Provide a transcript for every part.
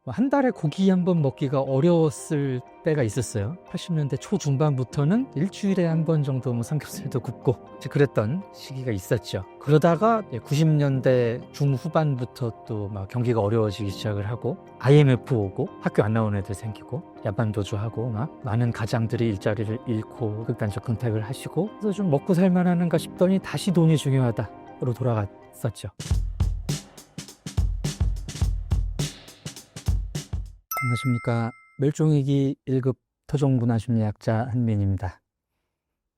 한 달에 고기 한 번 먹기가 어려웠을 때가 있었어요. 80년대 초중반부터는 일주일에 한 번 정도 삼겹살도 굽고 이제 그랬던 시기가 있었죠. 그러다가 90년대 중후반부터 또 막 경기가 어려워지기 시작을 하고 IMF 오고 학교 안 나온 애들 생기고 야반도주하고 막 많은 가장들이 일자리를 잃고 극단적 은퇴를 하시고 그래서 좀 먹고 살만하는가 싶더니 다시 돈이 중요하다로 돌아갔었죠. 안녕하십니까. 멸종위기 1급 토종문화심리학자 한민입니다.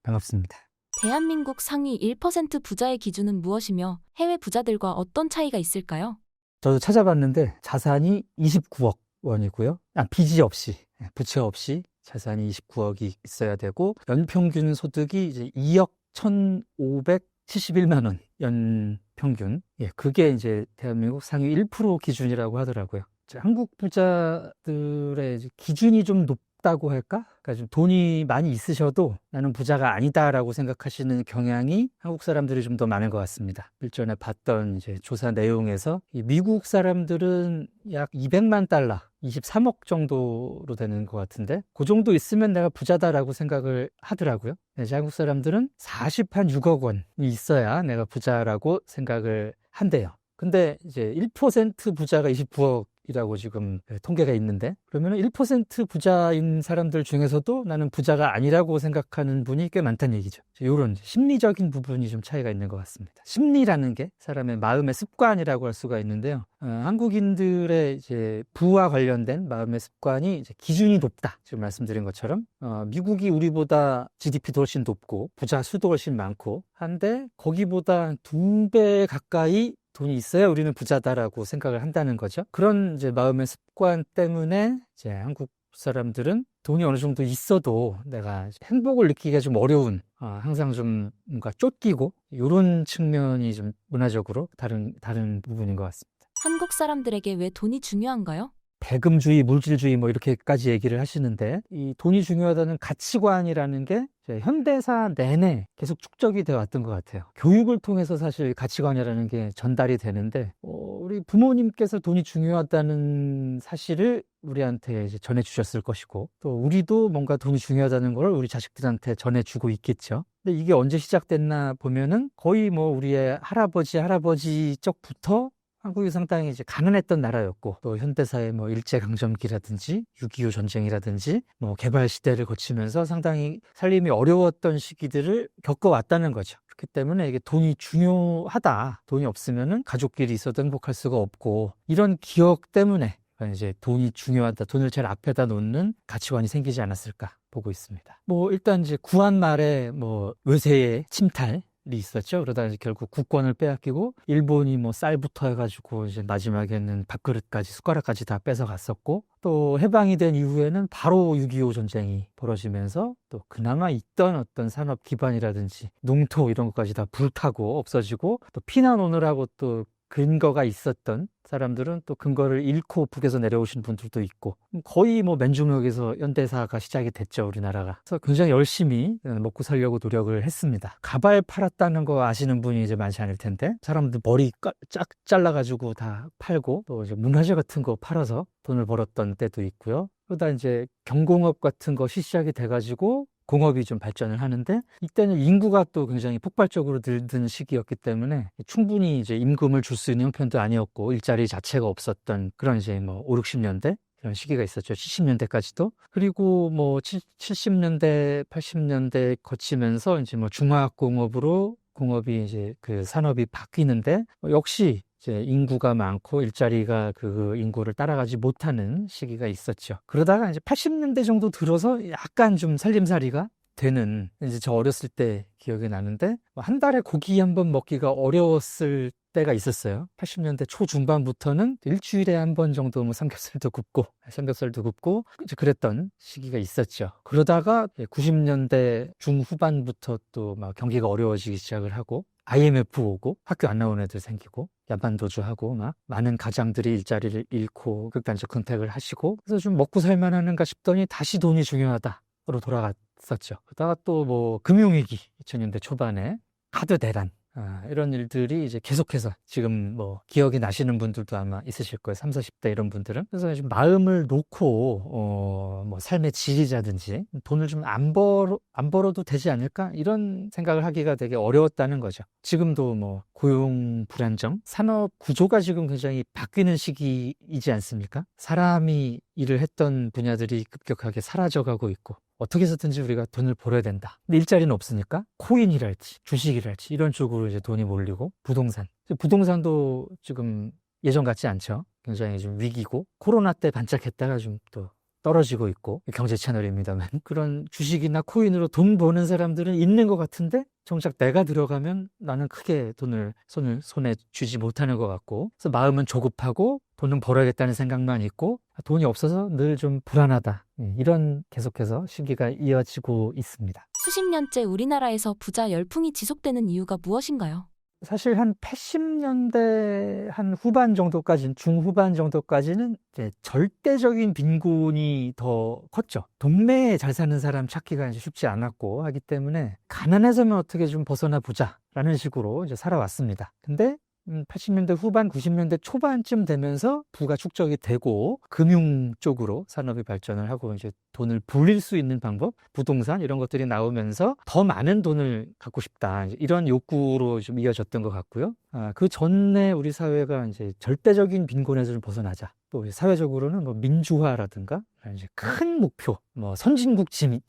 반갑습니다. 대한민국 상위 1% 부자의 기준은 무엇이며 해외 부자들과 어떤 차이가 있을까요? 저도 찾아봤는데 자산이 29억 원이고요. 빚이 없이, 부채 없이 자산이 29억이 있어야 되고 연평균 소득이 이제 2억 1,571만 원 연평균. 그게 이제 대한민국 상위 1% 기준이라고 하더라고요. 한국 부자들의 기준이 좀 높다고 할까? 그러니까 좀 돈이 많이 있으셔도 나는 부자가 아니다라고 생각하시는 경향이 한국 사람들이 좀 더 많은 것 같습니다. 일전에 봤던 이제 조사 내용에서 이 미국 사람들은 약 200만 달러, 23억 정도로 되는 것 같은데 그 정도 있으면 내가 부자다라고 생각을 하더라고요. 이제 한국 사람들은 6억 원이 있어야 내가 부자라고 생각을 한대요. 근데 이제 1% 부자가 29억 이라고 지금 통계가 있는데 그러면 1% 부자인 사람들 중에서도 나는 부자가 아니라고 생각하는 분이 꽤 많다는 얘기죠. 이런 심리적인 부분이 좀 차이가 있는 것 같습니다. 심리라는 게 사람의 마음의 습관이라고 할 수가 있는데요. 한국인들의 이제 부와 관련된 마음의 습관이 이제 기준이 높다. 지금 말씀드린 것처럼 미국이 우리보다 GDP도 훨씬 높고 부자 수도 훨씬 많고 한데 거기보다 2배 가까이 돈이 있어야 우리는 부자다라고 생각을 한다는 거죠. 그런 이제 마음의 습관 때문에 이제 한국 사람들은 돈이 어느 정도 있어도 내가 행복을 느끼기가 좀 어려운, 항상 좀 뭔가 쫓기고 이런 측면이 좀 문화적으로 다른 부분인 것 같습니다. 한국 사람들에게 왜 돈이 중요한가요? 배금주의, 물질주의 뭐 이렇게까지 얘기를 하시는데 이 돈이 중요하다는 가치관이라는 게 현대사 내내 계속 축적이 되어 왔던 것 같아요. 교육을 통해서 사실 가치관이라는 게 전달이 되는데 우리 부모님께서 돈이 중요하다는 사실을 우리한테 이제 전해주셨을 것이고 또 우리도 뭔가 돈이 중요하다는 걸 우리 자식들한테 전해주고 있겠죠. 근데 이게 언제 시작됐나 보면은 거의 뭐 우리의 할아버지 쪽부터 한국이 상당히 이제 가난했던 나라였고 또 현대사의 뭐 일제강점기라든지 6.25 전쟁이라든지 뭐 개발 시대를 거치면서 상당히 살림이 어려웠던 시기들을 겪어왔다는 거죠. 그렇기 때문에 이게 돈이 중요하다. 돈이 없으면은 가족끼리 있어도 행복할 수가 없고 이런 기억 때문에 이제 돈이 중요하다. 돈을 제일 앞에다 놓는 가치관이 생기지 않았을까 보고 있습니다. 뭐 일단 이제 구한 말에 뭐 외세의 침탈 있었죠. 그러다 이제 결국 국권을 빼앗기고 일본이 뭐 쌀부터 해가지고 이제 마지막에는 밥그릇까지 숟가락까지 다 뺏어갔었고 또 해방이 된 이후에는 바로 6.25 전쟁이 벌어지면서 또 그나마 있던 어떤 산업 기반이라든지 농토 이런 것까지 다 불타고 없어지고 또 피난 오느라고 또 근거가 있었던 사람들은 또 근거를 잃고 북에서 내려오신 분들도 있고 거의 뭐 맨주먹에서 현대사가 시작이 됐죠, 우리나라가. 그래서 굉장히 열심히 먹고 살려고 노력을 했습니다. 가발 팔았다는 거 아시는 분이 이제 많지 않을 텐데 사람들 머리 쫙 잘라가지고 다 팔고 또 이제 문화재 같은 거 팔아서 돈을 벌었던 때도 있고요. 그러다 이제 경공업 같은 것이 시작이 돼가지고 공업이 좀 발전을 하는데 이때는 인구가 또 굉장히 폭발적으로 늘던 시기였기 때문에 충분히 이제 임금을 줄 수 있는 형편도 아니었고 일자리 자체가 없었던 그런 이제 뭐 5, 60년대 이런 시기가 있었죠. 70년대까지도. 그리고 뭐 70년대, 80년대 거치면서 이제 뭐 중화공업으로 공업이 이제 그 산업이 바뀌는데 역시 이제 인구가 많고 일자리가 그 인구를 따라가지 못하는 시기가 있었죠. 그러다가 이제 80년대 정도 들어서 약간 좀 살림살이가 되는 이제 저 어렸을 때 기억이 나는데 한 달에 고기 한 번 먹기가 어려웠을 때가 있었어요. 80년대 초중반부터는 일주일에 한 번 정도 뭐 삼겹살도 굽고 이제 그랬던 시기가 있었죠. 그러다가 90년대 중후반부터 또 막 경기가 어려워지기 시작을 하고 IMF 오고 학교 안 나온 애들 생기고 야반도주하고 막 많은 가장들이 일자리를 잃고 극단적 은퇴를 하시고 그래서 좀 먹고 살만하는가 싶더니 다시 돈이 중요하다로 돌아갔었죠. 그러다가 또 뭐 금융위기 2000년대 초반에 카드 대란 이런 일들이 이제 계속해서 지금 뭐 기억이 나시는 분들도 아마 있으실 거예요. 30, 40대 이런 분들은. 그래서 좀 마음을 놓고 뭐 삶의 질이자든지 돈을 좀 안 벌어도 되지 않을까? 이런 생각을 하기가 되게 어려웠다는 거죠. 지금도 뭐 고용 불안정, 산업 구조가 지금 굉장히 바뀌는 시기이지 않습니까? 사람이 일을 했던 분야들이 급격하게 사라져가고 있고 어떻게 해서든지 우리가 돈을 벌어야 된다. 근데 일자리는 없으니까 코인이랄지 주식이랄지 이런 쪽으로 이제 돈이 몰리고 부동산도 지금 예전 같지 않죠. 굉장히 좀 위기고 코로나 때 반짝했다가 좀 또 떨어지고 있고 경제 채널입니다만 그런 주식이나 코인으로 돈 버는 사람들은 있는 것 같은데 정작 내가 들어가면 나는 크게 손에 쥐지 못하는 것 같고 그래서 마음은 조급하고 돈은 벌어야겠다는 생각만 있고 돈이 없어서 늘 좀 불안하다. 이런 계속해서 시기가 이어지고 있습니다. 수십 년째 우리나라에서 부자 열풍이 지속되는 이유가 무엇인가요? 사실 한 80년대 한 중후반 정도까지는 이제 절대적인 빈곤이 더 컸죠. 동네에 잘 사는 사람 찾기가 이제 쉽지 않았고 하기 때문에 가난해서면 어떻게 좀 벗어나 보자라는 식으로 이제 살아왔습니다. 근데 80년대 후반, 90년대 초반쯤 되면서 부가 축적이 되고 금융 쪽으로 산업이 발전을 하고 이제 돈을 불릴 수 있는 방법, 부동산 이런 것들이 나오면서 더 많은 돈을 갖고 싶다. 이런 욕구로 좀 이어졌던 것 같고요. 그 전에 우리 사회가 이제 절대적인 빈곤에서 좀 벗어나자. 또 사회적으로는 뭐 민주화라든가 이제 큰 목표, 뭐 선진국 진입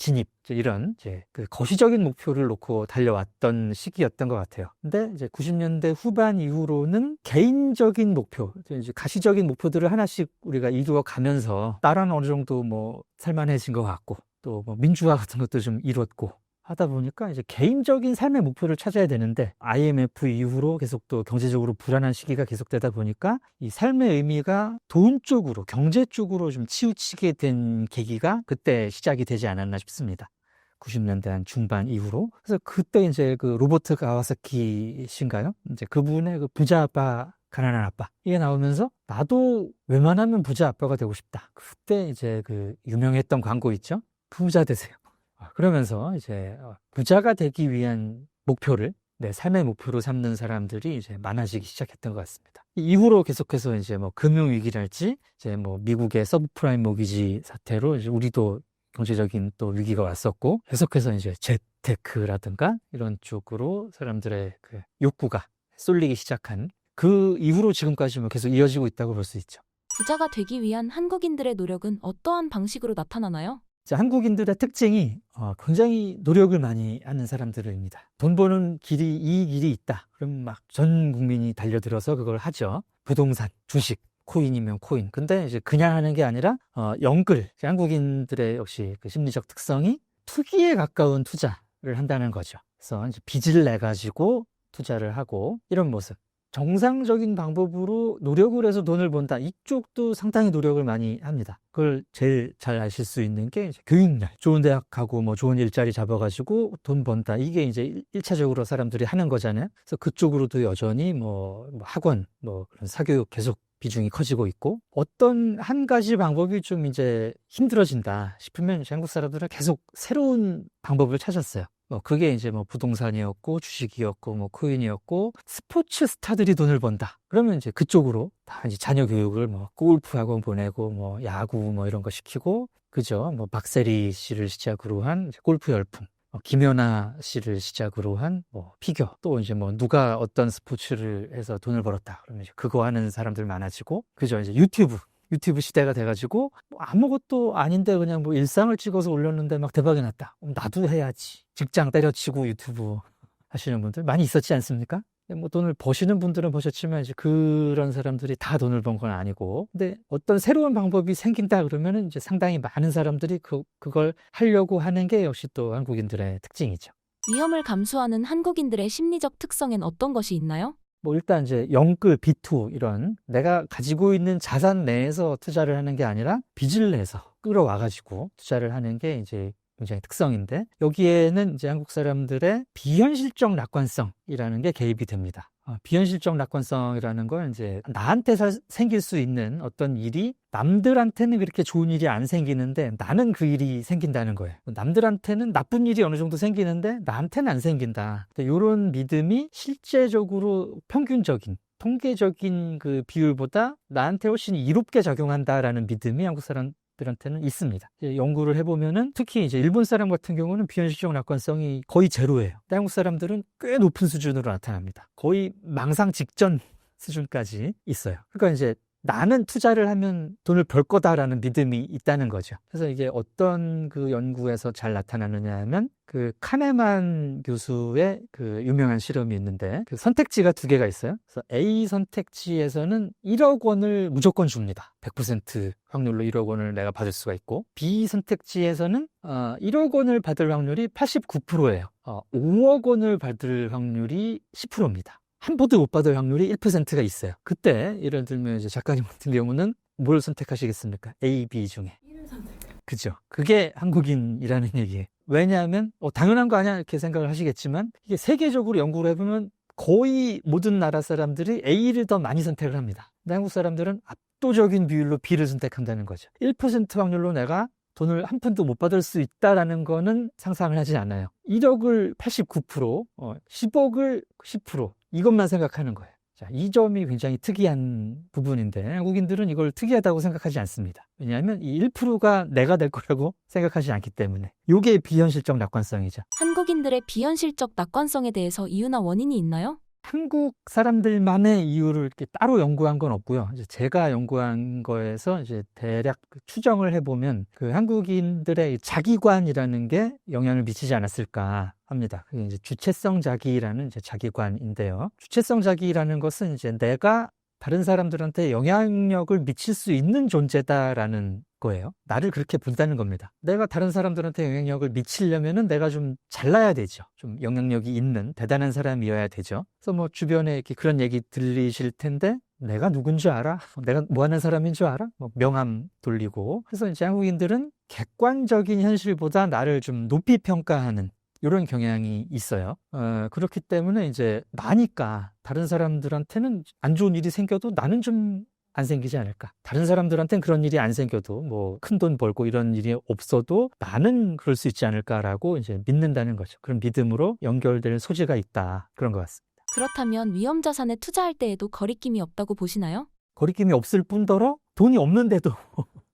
이런 이제 그 거시적인 목표를 놓고 달려왔던 시기였던 것 같아요. 근데 이제 90년대 후반 이후로는 개인적인 목표, 이제 가시적인 목표들을 하나씩 우리가 이루어 가면서 나라는 어느 정도 뭐 살만해진 것 같고 또 뭐 민주화 같은 것도 좀 이뤘고 하다 보니까 이제 개인적인 삶의 목표를 찾아야 되는데 IMF 이후로 계속 또 경제적으로 불안한 시기가 계속되다 보니까 이 삶의 의미가 돈 쪽으로 경제 쪽으로 좀 치우치게 된 계기가 그때 시작이 되지 않았나 싶습니다. 90년대 한 중반 이후로. 그래서 그때 이제 그 로버트 가와사키 씨인가요? 이제 그분의 그 부자 아빠 가난한 아빠 이게 나오면서 나도 웬만하면 부자 아빠가 되고 싶다. 그때 이제 그 유명했던 광고 있죠? 부자 되세요. 그러면서 이제 부자가 되기 위한 목표를 내 삶의 목표로 삼는 사람들이 이제 많아지기 시작했던 것 같습니다. 이후로 계속해서 이제 뭐 금융위기랄지 이제 뭐 미국의 서브프라임 모기지 사태로 이제 우리도 경제적인 또 위기가 왔었고 계속해서 이제 재테크라든가 이런 쪽으로 사람들의 그 욕구가 쏠리기 시작한 그 이후로 지금까지 뭐 계속 이어지고 있다고 볼 수 있죠. 부자가 되기 위한 한국인들의 노력은 어떠한 방식으로 나타나나요? 한국인들의 특징이 굉장히 노력을 많이 하는 사람들입니다. 돈 버는 이 길이 있다. 그럼 막 전 국민이 달려들어서 그걸 하죠. 부동산, 주식, 코인이면 코인. 근데 이제 그냥 하는 게 아니라 영끌. 한국인들의 역시 그 심리적 특성이 투기에 가까운 투자를 한다는 거죠. 그래서 이제 빚을 내 가지고 투자를 하고 이런 모습. 정상적인 방법으로 노력을 해서 돈을 번다. 이쪽도 상당히 노력을 많이 합니다. 그걸 제일 잘 아실 수 있는 게 이제 교육열. 좋은 대학 가고 뭐 좋은 일자리 잡아가지고 돈 번다. 이게 이제 1차적으로 사람들이 하는 거잖아요. 그래서 그쪽으로도 여전히 뭐 학원, 뭐 그런 사교육 계속 비중이 커지고 있고 어떤 한 가지 방법이 좀 이제 힘들어진다 싶으면 한국 사람들은 계속 새로운 방법을 찾았어요. 그게 이제 뭐 부동산이었고 주식이었고 뭐 코인이었고 스포츠 스타들이 돈을 번다. 그러면 이제 그쪽으로 다 이제 자녀 교육을 뭐 골프 학원 보내고 뭐 야구 뭐 이런 거 시키고 그죠? 뭐 박세리 씨를 시작으로 한 이제 골프 열풍. 김연아 씨를 시작으로 한 뭐 피겨 또 이제 뭐 누가 어떤 스포츠를 해서 돈을 벌었다. 그러면 이제 그거 하는 사람들 많아지고 그죠? 이제 유튜브 시대가 돼가지고 뭐 아무것도 아닌데 그냥 뭐 일상을 찍어서 올렸는데 막 대박이 났다. 나도 해야지. 직장 때려치고 유튜브 하시는 분들 많이 있었지 않습니까? 뭐 돈을 버시는 분들은 버셨지만 이제 그런 사람들이 다 돈을 번 건 아니고 근데 어떤 새로운 방법이 생긴다 그러면은 이제 상당히 많은 사람들이 그걸 하려고 하는 게 역시 또 한국인들의 특징이죠. 위험을 감수하는 한국인들의 심리적 특성엔 어떤 것이 있나요? 뭐 일단 이제 영끌, 비투 이런 내가 가지고 있는 자산 내에서 투자를 하는 게 아니라 빚을 내서 끌어와가지고 투자를 하는 게 이제 굉장히 특성인데 여기에는 이제 한국 사람들의 비현실적 낙관성이라는 게 개입이 됩니다. 비현실적 낙관성이라는 건 이제 나한테 생길 수 있는 어떤 일이 남들한테는 그렇게 좋은 일이 안 생기는데 나는 그 일이 생긴다는 거예요. 남들한테는 나쁜 일이 어느 정도 생기는데 나한테는 안 생긴다. 이런 믿음이 실제적으로 평균적인 통계적인 그 비율보다 나한테 훨씬 이롭게 작용한다라는 믿음이 한국 사람들한테는 있습니다. 연구를 해보면은 특히 이제 일본 사람 같은 경우는 비현실적 낙관성이 거의 제로예요. 근데 한국 사람들은 꽤 높은 수준으로 나타납니다. 거의 망상 직전 수준까지 있어요. 그러니까 이제 나는 투자를 하면 돈을 벌 거다라는 믿음이 있다는 거죠. 그래서 이게 어떤 그 연구에서 잘 나타나느냐 하면 그 카네만 교수의 그 유명한 실험이 있는데 그 선택지가 두 개가 있어요. 그래서 A 선택지에서는 1억 원을 무조건 줍니다. 100% 확률로 1억 원을 내가 받을 수가 있고 B 선택지에서는 1억 원을 받을 확률이 89%예요. 5억 원을 받을 확률이 10%입니다. 한 푼도 못 받을 확률이 1%가 있어요. 그때 예를 들면 이제 작가님 같은 경우는 뭘 선택하시겠습니까? A, B 중에. 그죠. 그게 한국인이라는 얘기예요. 왜냐하면 당연한 거 아니야 이렇게 생각을 하시겠지만 이게 세계적으로 연구를 해보면 거의 모든 나라 사람들이 A를 더 많이 선택을 합니다. 근데 한국 사람들은 압도적인 비율로 B를 선택한다는 거죠. 1% 확률로 내가 돈을 한 푼도 못 받을 수 있다라는 거는 상상을 하지 않아요. 1억을 89%, 10억을 10%, 이것만 생각하는 거예요. 자, 이 점이 굉장히 특이한 부분인데 한국인들은 이걸 특이하다고 생각하지 않습니다. 왜냐하면 이 1%가 내가 될 거라고 생각하지 않기 때문에. 이게 비현실적 낙관성이죠. 한국인들의 비현실적 낙관성에 대해서 이유나 원인이 있나요? 한국 사람들만의 이유를 이렇게 따로 연구한 건 없고요. 이제 제가 연구한 거에서 이제 대략 추정을 해보면 그 한국인들의 자기관이라는 게 영향을 미치지 않았을까 합니다. 그게 이제 주체성 자기라는 이제 자기관인데요. 주체성 자기라는 것은 이제 내가 다른 사람들한테 영향력을 미칠 수 있는 존재다라는 거예요. 나를 그렇게 본다는 겁니다. 내가 다른 사람들한테 영향력을 미치려면은 내가 좀 잘나야 되죠. 좀 영향력이 있는 대단한 사람이어야 되죠. 그래서 뭐 주변에 이렇게 그런 얘기 들리실 텐데 내가 누군 줄 알아? 내가 뭐 하는 사람인 줄 알아? 뭐 명함 돌리고. 그래서 이제 한국인들은 객관적인 현실보다 나를 좀 높이 평가하는 이런 경향이 있어요. 그렇기 때문에 이제 나니까 다른 사람들한테는 안 좋은 일이 생겨도 나는 좀 안 생기지 않을까. 다른 사람들한테는 그런 일이 안 생겨도 뭐 큰 돈 벌고 이런 일이 없어도 나는 그럴 수 있지 않을까라고 이제 믿는다는 거죠. 그런 믿음으로 연결될 소지가 있다. 그런 것 같습니다. 그렇다면 위험 자산에 투자할 때에도 거리낌이 없다고 보시나요? 거리낌이 없을 뿐더러 돈이 없는데도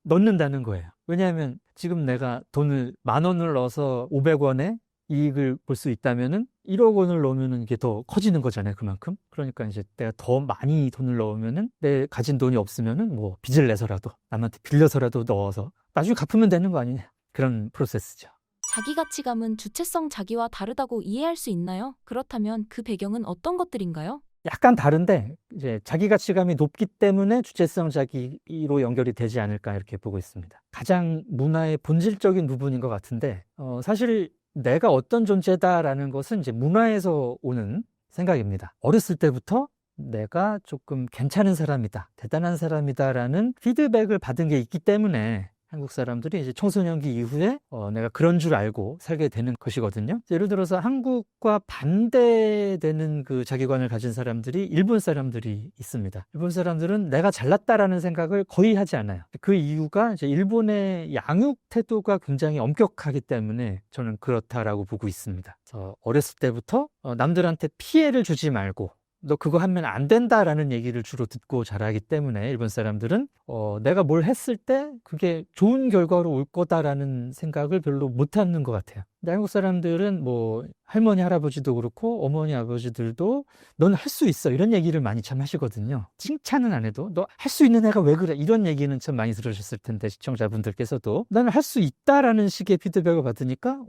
넣는다는 거예요. 왜냐하면 지금 내가 돈을 10,000원을 넣어서 500원에 이익을 볼 수 있다면은 1억 원을 넣으면은 이게 더 커지는 거잖아요, 그만큼. 그러니까 이제 내가 더 많이 돈을 넣으면은 내 가진 돈이 없으면은 뭐 빚을 내서라도 남한테 빌려서라도 넣어서 나중에 갚으면 되는 거 아니냐. 그런 프로세스죠. 자기 가치감은 주체성 자기와 다르다고 이해할 수 있나요? 그렇다면 그 배경은 어떤 것들인가요? 약간 다른데 이제 자기 가치감이 높기 때문에 주체성 자기로 연결이 되지 않을까 이렇게 보고 있습니다. 가장 문화의 본질적인 부분인 것 같은데 사실 내가 어떤 존재다라는 것은 이제 문화에서 오는 생각입니다. 어렸을 때부터 내가 조금 괜찮은 사람이다, 대단한 사람이다라는 피드백을 받은 게 있기 때문에 한국 사람들이 이제 청소년기 이후에 내가 그런 줄 알고 살게 되는 것이거든요. 예를 들어서 한국과 반대되는 그 자기관을 가진 사람들이 일본 사람들이 있습니다. 일본 사람들은 내가 잘났다라는 생각을 거의 하지 않아요. 그 이유가 이제 일본의 양육 태도가 굉장히 엄격하기 때문에 저는 그렇다라고 보고 있습니다. 그래서 어렸을 때부터 남들한테 피해를 주지 말고 너 그거 하면 안 된다라는 얘기를 주로 듣고 자라기 때문에 일본 사람들은 내가 뭘 했을 때 그게 좋은 결과로 올 거다라는 생각을 별로 못 하는 것 같아요. 근데 한국 사람들은 뭐 할머니, 할아버지도 그렇고 어머니, 아버지들도 넌 할 수 있어 이런 얘기를 많이 참 하시거든요. 칭찬은 안 해도 너 할 수 있는 애가 왜 그래 이런 얘기는 참 많이 들으셨을 텐데 시청자분들께서도 나는 할 수 있다라는 식의 피드백을 받으니까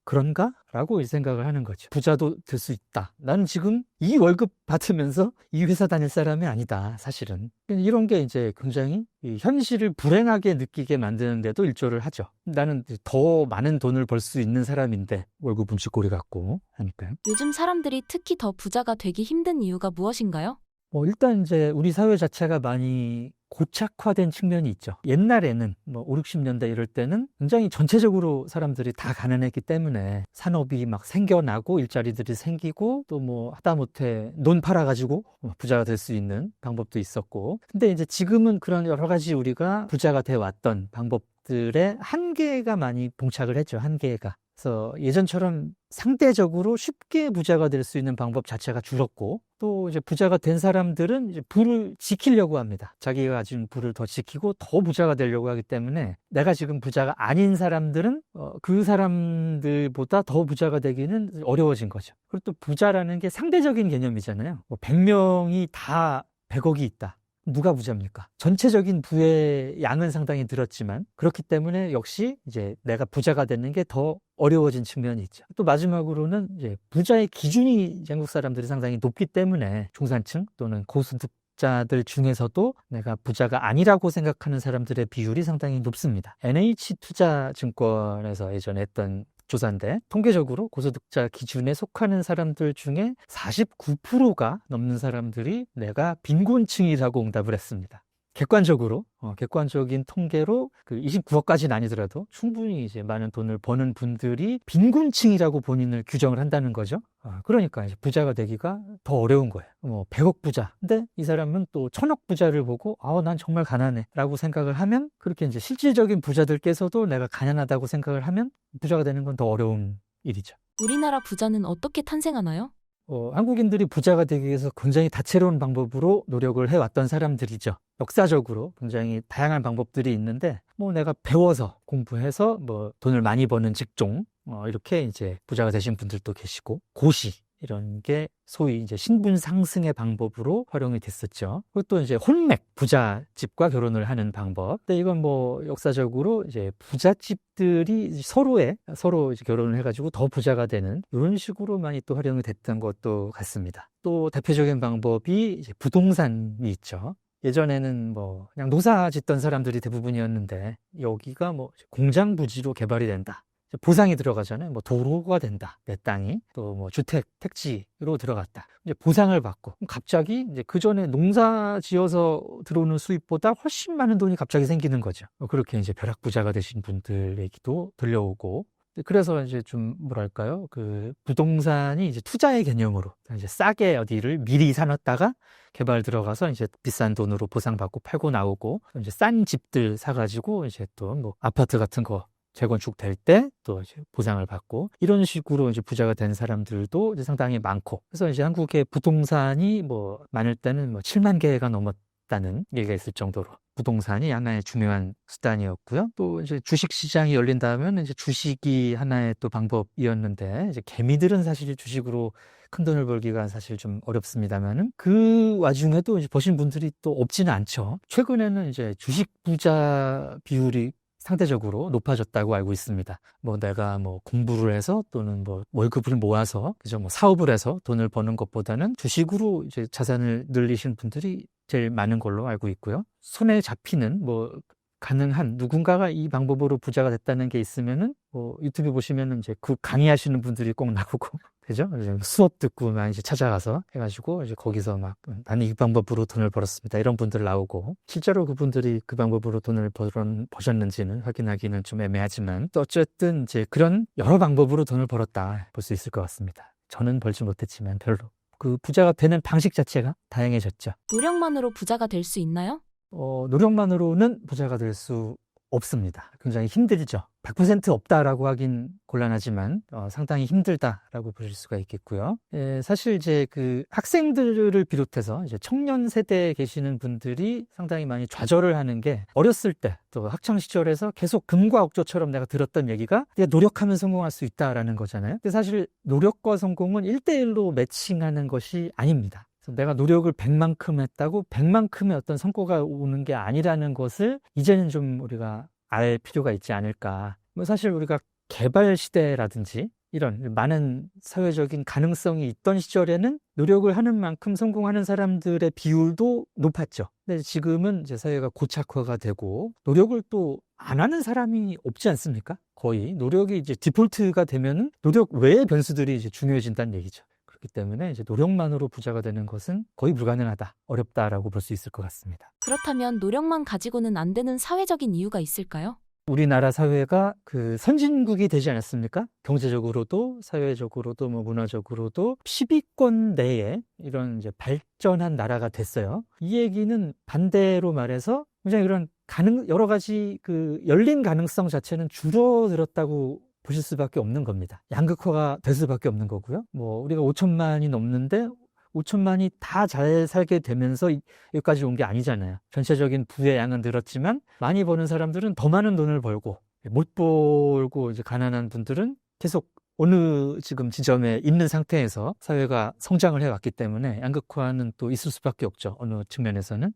그런가? 라고 생각을 하는 거죠. 부자도 될 수 있다. 나는 지금 이 월급 받으면서 이 회사 다닐 사람이 아니다. 사실은. 이런 게 이제 굉장히 이 현실을 불행하게 느끼게 만드는데도 일조를 하죠. 나는 더 많은 돈을 벌 수 있는 사람인데 월급 음식꼬리 같고 하니까요. 요즘 사람들이 특히 더 부자가 되기 힘든 이유가 무엇인가요? 일단 이제 우리 사회 자체가 많이 고착화된 측면이 있죠. 옛날에는 뭐 5, 60년대 이럴 때는 굉장히 전체적으로 사람들이 다 가난했기 때문에 산업이 막 생겨나고 일자리들이 생기고 또 뭐 하다못해 논 팔아가지고 부자가 될 수 있는 방법도 있었고, 근데 이제 지금은 그런 여러 가지 우리가 부자가 돼 왔던 방법들의 한계가 많이 봉착을 했죠. 한계가. 그래서 예전처럼 상대적으로 쉽게 부자가 될 수 있는 방법 자체가 줄었고, 또 이제 부자가 된 사람들은 이제 부를 지키려고 합니다. 자기가 가진 부를 더 지키고 더 부자가 되려고 하기 때문에, 내가 지금 부자가 아닌 사람들은 그 사람들보다 더 부자가 되기는 어려워진 거죠. 그리고 또 부자라는 게 상대적인 개념이잖아요. 뭐 100명이 다 100억이 있다. 누가 부자입니까? 전체적인 부의 양은 상당히 늘었지만, 그렇기 때문에 역시 이제 내가 부자가 되는 게 더 어려워진 측면이 있죠. 또 마지막으로는 이제 부자의 기준이 한국 사람들이 상당히 높기 때문에 중산층 또는 고소득자들 중에서도 내가 부자가 아니라고 생각하는 사람들의 비율이 상당히 높습니다. NH투자증권에서 예전에 했던 조사인데, 통계적으로 고소득자 기준에 속하는 사람들 중에 49%가 넘는 사람들이 내가 빈곤층이라고 응답을 했습니다. 객관적으로, 객관적인 통계로 그 29억까지는 아니더라도 충분히 이제 많은 돈을 버는 분들이 빈곤층이라고 본인을 규정을 한다는 거죠. 그러니까 이제 부자가 되기가 더 어려운 거예요. 뭐 100억 부자. 근데 이 사람은 또 1000억 부자를 보고 난 정말 가난해 라고 생각을 하면, 그렇게 이제 실질적인 부자들께서도 내가 가난하다고 생각을 하면 부자가 되는 건 더 어려운 일이죠. 우리나라 부자는 어떻게 탄생하나요? 한국인들이 부자가 되기 위해서 굉장히 다채로운 방법으로 노력을 해왔던 사람들이죠. 역사적으로 굉장히 다양한 방법들이 있는데, 뭐 내가 배워서 공부해서 뭐 돈을 많이 버는 직종, 이렇게 이제 부자가 되신 분들도 계시고, 고시 이런 게 소위 이제 신분 상승의 방법으로 활용이 됐었죠. 그리고 또 이제 혼맥, 부잣집과 결혼을 하는 방법. 근데 이건 뭐 역사적으로 이제 부잣집들이 서로 이제 결혼을 해가지고 더 부자가 되는 이런 식으로 많이 또 활용이 됐던 것도 같습니다. 또 대표적인 방법이 이제 부동산이 있죠. 예전에는 뭐 그냥 농사 짓던 사람들이 대부분이었는데, 여기가 뭐 공장 부지로 개발이 된다. 보상이 들어가잖아요. 뭐 도로가 된다. 내 땅이. 또 뭐 주택, 택지로 들어갔다. 이제 보상을 받고, 갑자기 이제 그 전에 농사 지어서 들어오는 수입보다 훨씬 많은 돈이 갑자기 생기는 거죠. 그렇게 이제 벼락부자가 되신 분들 얘기도 들려오고, 그래서 이제 좀 뭐랄까요, 그 부동산이 이제 투자의 개념으로 이제 싸게 어디를 미리 사놨다가 개발 들어가서 이제 비싼 돈으로 보상받고 팔고 나오고, 이제 싼 집들 사가지고 이제 또 뭐 아파트 같은 거 재건축 될 때 또 이제 보상을 받고, 이런 식으로 이제 부자가 된 사람들도 이제 상당히 많고, 그래서 이제 한국의 부동산이 뭐 많을 때는 뭐 7만 개가 넘었다는 얘기가 있을 정도로 부동산이 하나의 중요한 수단이었고요. 또 이제 주식 시장이 열린다면 이제 주식이 하나의 또 방법이었는데, 이제 개미들은 사실 주식으로 큰 돈을 벌기가 사실 좀 어렵습니다만은, 그 와중에도 이제 버신 분들이 또 없지는 않죠. 최근에는 이제 주식 부자 비율이 상대적으로 높아졌다고 알고 있습니다. 뭐 내가 뭐 공부를 해서 또는 뭐 월급을 모아서 그죠, 뭐 사업을 해서 돈을 버는 것보다는 주식으로 이제 자산을 늘리신 분들이 제일 많은 걸로 알고 있고요. 손에 잡히는 뭐 가능한 누군가가 이 방법으로 부자가 됐다는 게 있으면은 뭐 유튜브 보시면은 이제 그 강의하시는 분들이 꼭 나오고 그죠? 수업 듣고 막 이제 찾아가서 해가지고 이제 거기서 막 나는 이 방법으로 돈을 벌었습니다. 이런 분들 나오고, 실제로 그분들이 그 방법으로 돈을 버셨는지는 확인하기는 좀 애매하지만, 또 어쨌든 이제 그런 여러 방법으로 돈을 벌었다 볼 수 있을 것 같습니다. 저는 벌지 못했지만 별로 그 부자가 되는 방식 자체가 다양해졌죠. 노력만으로 부자가 될 수 있나요? 노력만으로는 부자가 될 수 없습니다. 굉장히 힘들죠. 100% 없다라고 하긴 곤란하지만 상당히 힘들다라고 보실 수가 있겠고요. 사실 이제 그 학생들을 비롯해서 이제 청년 세대에 계시는 분들이 상당히 많이 좌절을 하는 게, 어렸을 때 또 학창 시절에서 계속 금과 억조처럼 내가 들었던 얘기가 내가 노력하면 성공할 수 있다라는 거잖아요. 근데 사실 노력과 성공은 1대1로 매칭하는 것이 아닙니다. 내가 노력을 100만큼 했다고 100만큼의 어떤 성과가 오는 게 아니라는 것을 이제는 좀 우리가 알 필요가 있지 않을까. 뭐 사실 우리가 개발 시대라든지 이런 많은 사회적인 가능성이 있던 시절에는 노력을 하는 만큼 성공하는 사람들의 비율도 높았죠. 근데 지금은 이제 사회가 고착화가 되고 노력을 또 안 하는 사람이 없지 않습니까? 거의 노력이 이제 디폴트가 되면은 노력 외의 변수들이 이제 중요해진다는 얘기죠. 있기 때문에 이제 노력만으로 부자가 되는 것은 거의 불가능하다, 어렵다라고 볼 수 있을 것 같습니다. 그렇다면 노력만 가지고는 안 되는 사회적인 이유가 있을까요? 우리나라 사회가 그 선진국이 되지 않았습니까? 경제적으로도 사회적으로도 뭐 문화적으로도 10위권 내에 이런 이제 발전한 나라가 됐어요. 이 얘기는 반대로 말해서 굉장히 이런 여러 가지 그 열린 가능성 자체는 줄어들었다고 보실 수밖에 없는 겁니다. 양극화가 될 수밖에 없는 거고요. 뭐 우리가 5천만이 넘는데 5천만이 다 잘 살게 되면서 여기까지 온 게 아니잖아요. 전체적인 부의 양은 늘었지만 많이 버는 사람들은 더 많은 돈을 벌고 못 벌고 이제 가난한 분들은 계속 어느 지금 지점에 있는 상태에서 사회가 성장을 해왔기 때문에 양극화는 또 있을 수밖에 없죠. 어느 측면에서는.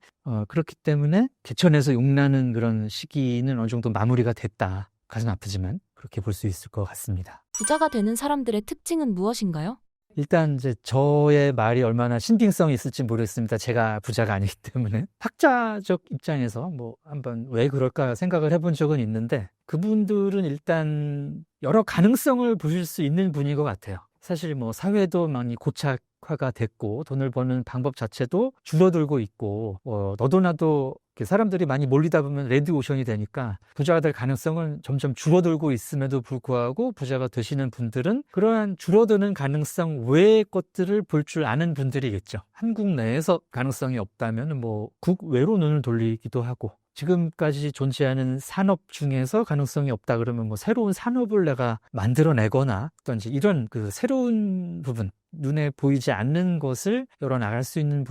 그렇기 때문에 개천에서 용나는 그런 시기는 어느 정도 마무리가 됐다. 가슴 아프지만 그렇게 볼 수 있을 것 같습니다. 부자가 되는 사람들의 특징은 무엇인가요? 일단 이제 저의 말이 얼마나 신빙성이 있을지 모르겠습니다. 제가 부자가 아니기 때문에. 학자적 입장에서 뭐 한번 왜 그럴까 생각을 해본 적은 있는데 그분들은 일단 여러 가능성을 보실 수 있는 분인 것 같아요. 사실 뭐 사회도 많이 고착화가 됐고 돈을 버는 방법 자체도 줄어들고 있고 너도 나도 사람들이 많이 몰리다 보면 레드오션이 되니까 부자가 될 가능성은 점점 줄어들고 있음에도 불구하고 부자가 되시는 분들은 그러한 줄어드는 가능성 외의 것들을 볼 줄 아는 분들이겠죠. 한국 내에서 가능성이 없다면 뭐 국외로 눈을 돌리기도 하고 지금까지 존재하는 산업 중에서 가능성이 없다 그러면 뭐 새로운 산업을 내가 만들어내거나 어떤지 이런 그 새로운 부분 눈에 보이지 않는 것을 열어나갈 수 있는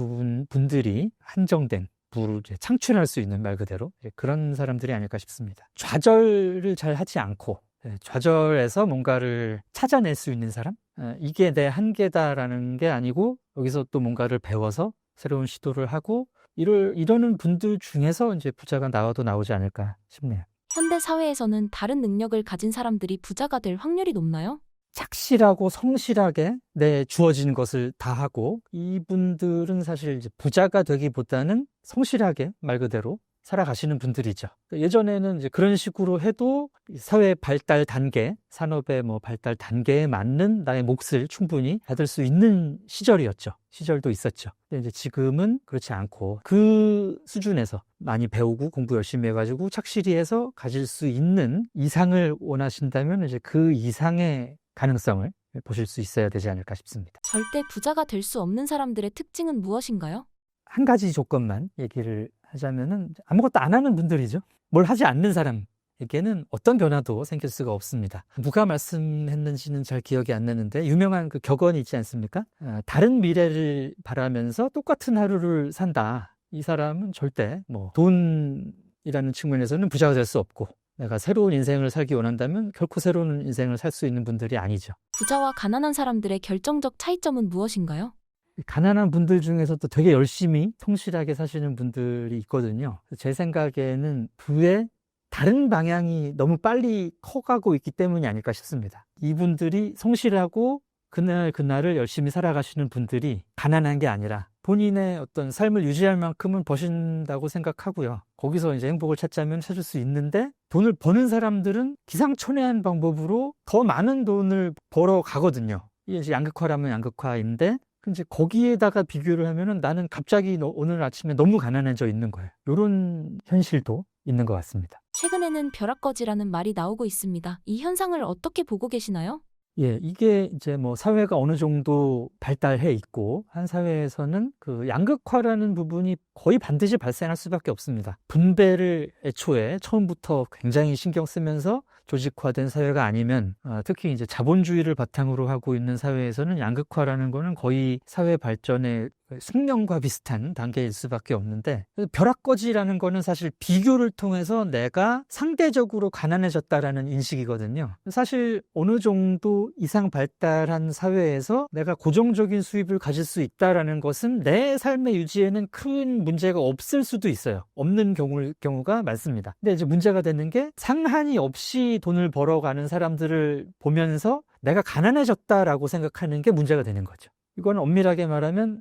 분들이 한정된 부를 창출할 수 있는 말 그대로 그런 사람들이 아닐까 싶습니다. 좌절을 잘 하지 않고 좌절에서 뭔가를 찾아낼 수 있는 사람? 이게 내 한계다라는 게 아니고 여기서 또 뭔가를 배워서 새로운 시도를 하고 이러는 분들 중에서 이제 부자가 나와도 나오지 않을까 싶네요. 현대 사회에서는 다른 능력을 가진 사람들이 부자가 될 확률이 높나요? 착실하고 성실하게 내 주어진 것을 다 하고 이분들은 사실 이제 부자가 되기보다는 성실하게 말 그대로 살아가시는 분들이죠. 예전에는 이제 그런 식으로 해도 사회 발달 단계, 산업의 뭐 발달 단계에 맞는 나의 몫을 충분히 받을 수 있는 시절이었죠. 시절도 있었죠. 근데 이제 지금은 그렇지 않고 그 수준에서 많이 배우고 공부 열심히 해가지고 착실히 해서 가질 수 있는 이상을 원하신다면 이제 그 이상의 가능성을 보실 수 있어야 되지 않을까 싶습니다. 절대 부자가 될 수 없는 사람들의 특징은 무엇인가요? 한 가지 조건만 얘기를 하자면은 아무것도 안 하는 분들이죠. 뭘 하지 않는 사람에게는 어떤 변화도 생길 수가 없습니다. 누가 말씀했는지는 잘 기억이 안 나는데 유명한 그 격언이 있지 않습니까? 다른 미래를 바라면서 똑같은 하루를 산다. 이 사람은 절대 뭐 돈이라는 측면에서는 부자가 될 수 없고 내가 새로운 인생을 살기 원한다면 결코 새로운 인생을 살 수 있는 분들이 아니죠. 부자와 가난한 사람들의 결정적 차이점은 무엇인가요? 가난한 분들 중에서도 되게 열심히 성실하게 사시는 분들이 있거든요. 제 생각에는 부의 다른 방향이 너무 빨리 커가고 있기 때문이 아닐까 싶습니다. 이분들이 성실하고 그날을 열심히 살아가시는 분들이 가난한 게 아니라 본인의 어떤 삶을 유지할 만큼은 버신다고 생각하고요. 거기서 이제 행복을 찾자면 찾을 수 있는데 돈을 버는 사람들은 기상천외한 방법으로 더 많은 돈을 벌어 가거든요. 이게 이제 양극화라면 양극화인데 이제 거기에다가 비교를 하면은 나는 갑자기 오늘 아침에 너무 가난해져 있는 거예요. 이런 현실도 있는 것 같습니다. 최근에는 벼락거지라는 말이 나오고 있습니다. 이 현상을 어떻게 보고 계시나요? 예, 이게 이제 뭐 사회가 어느 정도 발달해 있고 한 사회에서는 그 양극화라는 부분이 거의 반드시 발생할 수밖에 없습니다. 분배를 애초에 처음부터 굉장히 신경 쓰면서 조직화된 사회가 아니면 특히 이제 자본주의를 바탕으로 하고 있는 사회에서는 양극화라는 거는 거의 사회 발전의 숙명과 비슷한 단계일 수밖에 없는데 벼락거지라는 거는 사실 비교를 통해서 내가 상대적으로 가난해졌다라는 인식이거든요. 사실 어느 정도 이상 발달한 사회에서 내가 고정적인 수입을 가질 수 있다라는 것은 내 삶의 유지에는 큰 문제가 없을 수도 있어요. 없는 경우가 많습니다. 근데 이제 문제가 되는 게 상한이 없이 돈을 벌어가는 사람들을 보면서 내가 가난해졌다라고 생각하는 게 문제가 되는 거죠. 이건 엄밀하게 말하면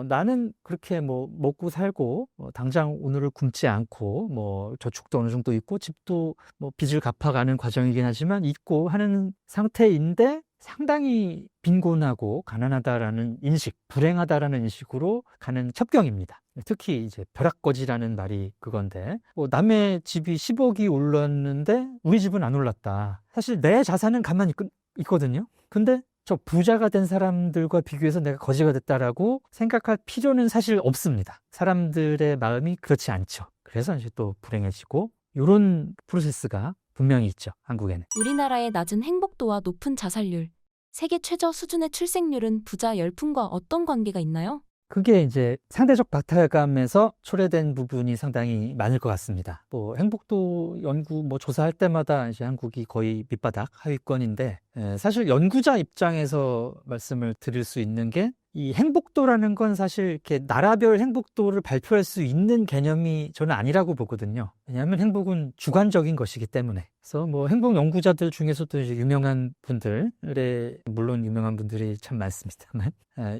나는 그렇게 먹고 살고 당장 오늘을 굶지 않고 저축도 어느 정도 있고 집도 빚을 갚아가는 과정이긴 하지만 있고 하는 상태인데 상당히 빈곤하고 가난하다라는 인식, 불행하다라는 인식으로 가는 첩경입니다. 특히 이제 벼락거지라는 말이 그건데, 남의 집이 10억이 올랐는데 우리 집은 안 올랐다. 사실 내 자산은 가만히 있거든요. 근데 저 부자가 된 사람들과 비교해서 내가 거지가 됐다라고 생각할 필요는 사실 없습니다. 사람들의 마음이 그렇지 않죠. 그래서 이제 또 불행해지고 이런 프로세스가 분명히 있죠. 한국에는. 우리나라의 낮은 행복도와 높은 자살률, 세계 최저 수준의 출생률은 부자 열풍과 어떤 관계가 있나요? 그게 이제 상대적 박탈감에서 초래된 부분이 상당히 많을 것 같습니다. 행복도 연구 조사할 때마다 이제 한국이 거의 밑바닥 하위권인데, 사실 연구자 입장에서 말씀을 드릴 수 있는 게, 이 행복도라는 건 사실 이렇게 나라별 행복도를 발표할 수 있는 개념이 저는 아니라고 보거든요. 왜냐하면 행복은 주관적인 것이기 때문에. 그래서 행복 연구자들 중에서도 이제 유명한 분들의, 물론 유명한 분들이 참 많습니다만,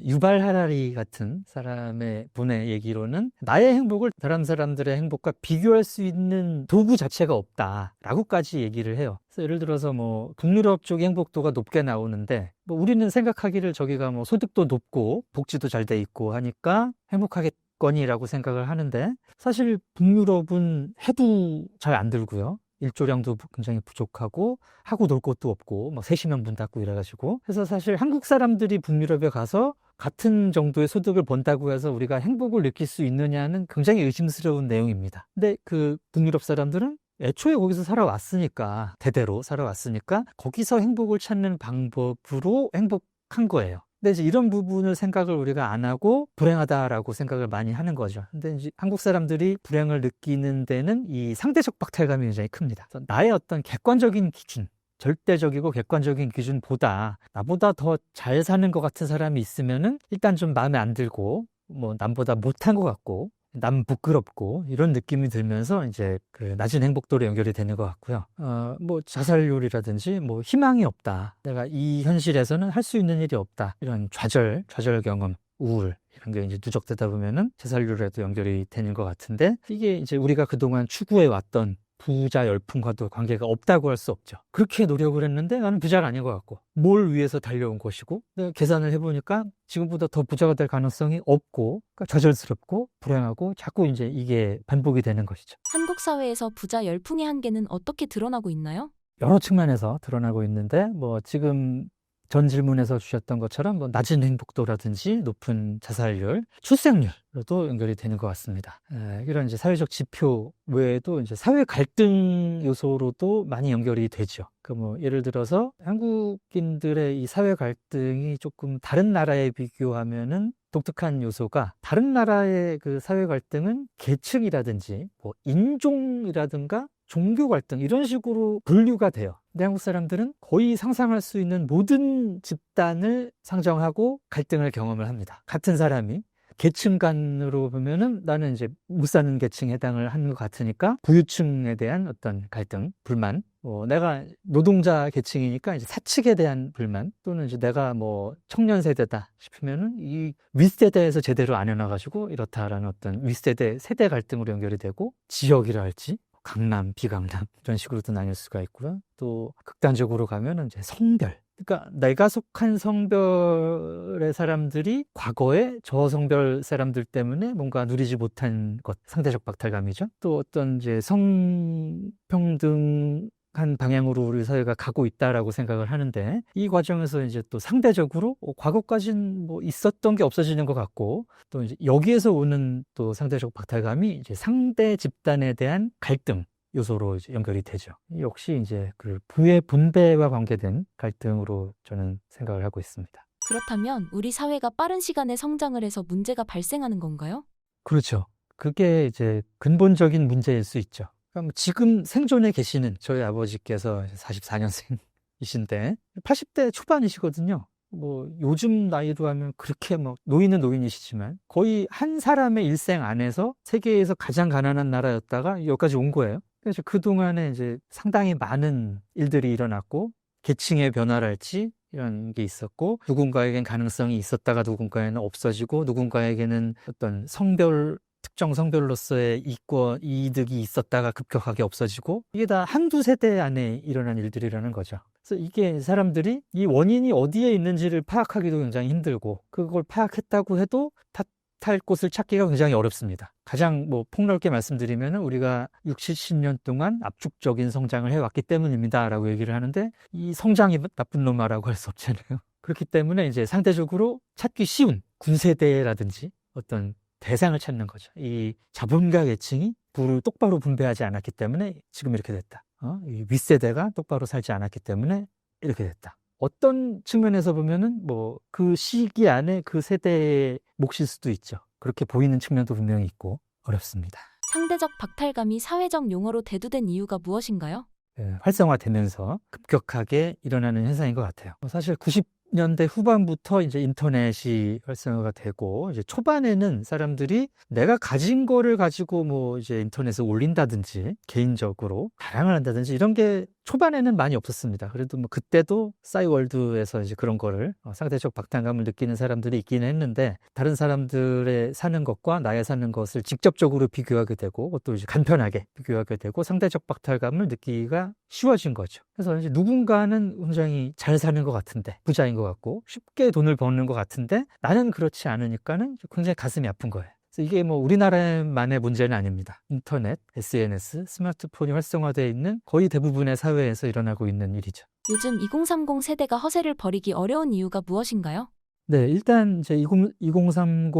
유발 하라리 같은 사람의 분의 얘기로는 나의 행복을 다른 사람들의 행복과 비교할 수 있는 도구 자체가 없다라고까지 얘기를 해요. 그래서 예를 들어서 북유럽 쪽의 행복도가 높게 나오는데, 우리는 생각하기를 저기가 소득도 높고 복지도 잘 돼 있고 하니까 행복하겠거니라고 생각을 하는데, 사실 북유럽은 해도 잘 안 들고요. 일조량도 굉장히 부족하고 하고 놀 곳도 없고 3시면 문 닫고 이래가지고, 그래서 사실 한국 사람들이 북유럽에 가서 같은 정도의 소득을 번다고 해서 우리가 행복을 느낄 수 있느냐는 굉장히 의심스러운 내용입니다. 근데 그 북유럽 사람들은 애초에 거기서 살아왔으니까, 대대로 살아왔으니까 거기서 행복을 찾는 방법으로 행복한 거예요. 근데 이제 이런 부분을 생각을 우리가 안 하고 불행하다라고 생각을 많이 하는 거죠. 근데 이제 한국 사람들이 불행을 느끼는 데는 이 상대적 박탈감이 굉장히 큽니다. 그래서 나의 어떤 객관적인 기준, 절대적이고 객관적인 기준보다 나보다 더 잘 사는 것 같은 사람이 있으면은 일단 좀 마음에 안 들고, 남보다 못한 것 같고, 남 부끄럽고, 이런 느낌이 들면서 이제 그 낮은 행복도로 연결이 되는 것 같고요. 자살률이라든지 희망이 없다, 내가 이 현실에서는 할 수 있는 일이 없다, 이런 좌절 경험, 우울, 이런 게 이제 누적되다 보면은 자살률에도 연결이 되는 것 같은데, 이게 이제 우리가 그동안 추구해 왔던 부자 열풍과도 관계가 없다고 할 수 없죠. 그렇게 노력을 했는데 나는 부자가 아닌 것 같고, 뭘 위해서 달려온 것이고, 내가 계산을 해보니까 지금보다 더 부자가 될 가능성이 없고, 그러니까 좌절스럽고 불행하고, 자꾸 이제 이게 반복이 되는 것이죠. 한국 사회에서 부자 열풍의 한계는 어떻게 드러나고 있나요? 여러 측면에서 드러나고 있는데, 지금 전 질문에서 주셨던 것처럼 낮은 행복도라든지 높은 자살률, 출생률로도 연결이 되는 것 같습니다. 이런 이제 사회적 지표 외에도 이제 사회 갈등 요소로도 많이 연결이 되죠. 예를 들어서 한국인들의 이 사회 갈등이 조금 다른 나라에 비교하면은 독특한 요소가, 다른 나라의 그 사회 갈등은 계층이라든지 인종이라든가 종교 갈등, 이런 식으로 분류가 돼요. 근데 한국 사람들은 거의 상상할 수 있는 모든 집단을 상정하고 갈등을 경험을 합니다. 같은 사람이 계층 간으로 보면은 나는 이제 못 사는 계층에 해당을 하는 것 같으니까 부유층에 대한 어떤 갈등, 불만, 내가 노동자 계층이니까 이제 사측에 대한 불만, 또는 이제 내가 청년 세대다 싶으면은 이 윗세대에서 제대로 안 해놔가지고 이렇다라는 어떤 윗세대, 세대 갈등으로 연결이 되고, 지역이라 할지 강남, 비강남, 이런 식으로도 나뉠 수가 있고요. 또 극단적으로 가면은 이제 성별, 그러니까 내가 속한 성별의 사람들이 과거에 저 성별 사람들 때문에 뭔가 누리지 못한 것, 상대적 박탈감이죠. 또 어떤 이제 성평등 한 방향으로 우리 사회가 가고 있다라고 생각을 하는데, 이 과정에서 이제 또 상대적으로 과거까진 있었던 게 없어지는 것 같고, 또 이제 여기에서 오는 또 상대적 박탈감이 이제 상대 집단에 대한 갈등 요소로 이제 연결이 되죠. 역시 이제 그 부의 분배와 관계된 갈등으로 저는 생각을 하고 있습니다. 그렇다면 우리 사회가 빠른 시간에 성장을 해서 문제가 발생하는 건가요? 그렇죠. 그게 이제 근본적인 문제일 수 있죠. 그럼 지금 생존에 계시는 저희 아버지께서 44년생이신데 80대 초반이시거든요. 요즘 나이로 하면 그렇게 노인은 노인이시지만 거의 한 사람의 일생 안에서 세계에서 가장 가난한 나라였다가 여기까지 온 거예요. 그래서 그동안에 이제 상당히 많은 일들이 일어났고, 계층의 변화랄지 이런 게 있었고, 누군가에겐 가능성이 있었다가 누군가에는 없어지고, 누군가에게는 어떤 특정 성별로서의 이득이 있었다가 급격하게 없어지고, 이게 다 한두 세대 안에 일어난 일들이라는 거죠. 그래서 이게 사람들이 이 원인이 어디에 있는지를 파악하기도 굉장히 힘들고 그걸 파악했다고 해도 탓할 곳을 찾기가 굉장히 어렵습니다. 가장 뭐 폭넓게 말씀드리면 우리가 60, 70년 동안 압축적인 성장을 해왔기 때문입니다 라고 얘기를 하는데 이 성장이 나쁜 놈아라고 할 수 없잖아요. 그렇기 때문에 이제 상대적으로 찾기 쉬운 군세대라든지 어떤 대상을 찾는 거죠. 이 자본가 계층이 부를 똑바로 분배하지 않았기 때문에 지금 이렇게 됐다. 이 윗세대가 똑바로 살지 않았기 때문에 이렇게 됐다. 어떤 측면에서 보면은 뭐 그 시기 안에 그 세대의 몫일 수도 있죠. 그렇게 보이는 측면도 분명히 있고 어렵습니다. 상대적 박탈감이 사회적 용어로 대두된 이유가 무엇인가요? 활성화되면서 급격하게 일어나는 현상인 것 같아요. 사실 90년대 후반부터 이제 인터넷이 활성화가 되고 이제 초반에는 사람들이 내가 가진 거를 가지고 뭐 이제 인터넷에 올린다든지 개인적으로 자랑을 한다든지 이런 게 초반에는 많이 없었습니다. 그래도 뭐 그때도 싸이월드에서 이제 그런 거를 상대적 박탈감을 느끼는 사람들이 있기는 했는데 다른 사람들의 사는 것과 나의 사는 것을 직접적으로 비교하게 되고 또 이제 간편하게 비교하게 되고 상대적 박탈감을 느끼기가 쉬워진 거죠. 그래서 이제 누군가는 굉장히 잘 사는 것 같은데 부자인 것 같고 쉽게 돈을 버는 것 같은데 나는 그렇지 않으니까는 굉장히 가슴이 아픈 거예요. 그래서 이게 뭐 우리나라만의 문제는 아닙니다. 인터넷, SNS, 스마트폰이 활성화되어 있는 거의 대부분의 사회에서 일어나고 있는 일이죠. 요즘 2030 세대가 허세를 버리기 어려운 이유가 무엇인가요? 네, 일단 이제 2030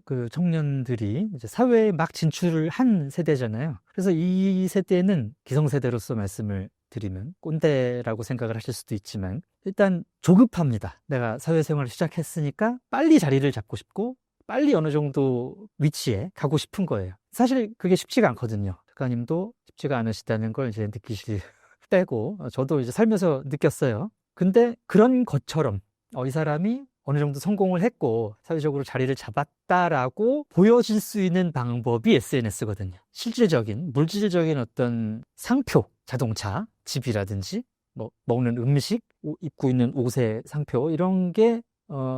그 청년들이 이제 사회에 막 진출을 한 세대잖아요. 그래서 이 세대는 기성세대로서 말씀을 드리면 꼰대라고 생각을 하실 수도 있지만 일단 조급합니다. 내가 사회생활을 시작했으니까 빨리 자리를 잡고 싶고 빨리 어느 정도 위치에 가고 싶은 거예요. 사실 그게 쉽지가 않거든요. 작가님도 쉽지가 않으시다는 걸 이제 느끼실 때고 저도 이제 살면서 느꼈어요. 근데 그런 것처럼 이 사람이 어느 정도 성공을 했고 사회적으로 자리를 잡았다라고 보여질 수 있는 방법이 SNS거든요. 실질적인, 물질적인 어떤 상표, 자동차, 집이라든지 뭐 먹는 음식, 입고 있는 옷의 상표 이런 게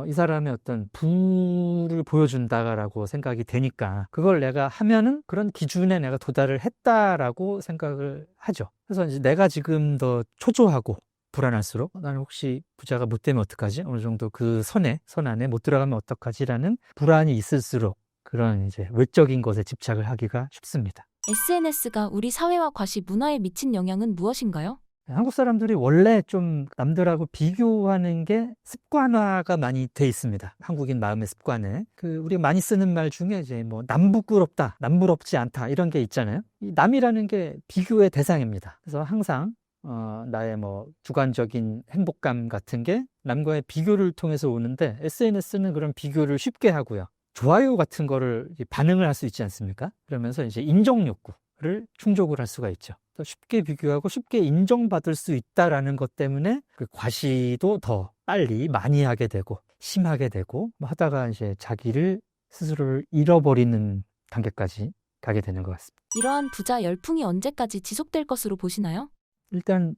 이 사람의 어떤 부를 보여준다라고 생각이 되니까 그걸 내가 하면은 그런 기준에 내가 도달을 했다라고 생각을 하죠. 그래서 이제 내가 지금 더 초조하고 불안할수록 나는 혹시 부자가 못 되면 어떡하지? 어느 정도 그 선 안에 못 들어가면 어떡하지라는 불안이 있을수록 그런 이제 외적인 것에 집착을 하기가 쉽습니다. SNS가 우리 사회와 과시 문화에 미친 영향은 무엇인가요? 한국 사람들이 원래 좀 남들하고 비교하는 게 습관화가 많이 돼 있습니다. 한국인 마음의 습관에. 우리가 많이 쓰는 말 중에 이제 뭐 남부끄럽다, 남부럽지 않다 이런 게 있잖아요. 이 남이라는 게 비교의 대상입니다. 그래서 항상 나의 뭐 주관적인 행복감 같은 게 남과의 비교를 통해서 오는데 SNS는 그런 비교를 쉽게 하고요. 좋아요 같은 거를 반응을 할 수 있지 않습니까? 그러면서 이제 인정 욕구를 충족을 할 수가 있죠. 쉽게 비교하고 쉽게 인정받을 수 있다라는 것 때문에 그 과시도 더 빨리 많이 하게 되고 심하게 되고 뭐 하다가 이제 자기를 스스로를 잃어버리는 단계까지 가게 되는 것 같습니다. 이러한 부자 열풍이 언제까지 지속될 것으로 보시나요? 일단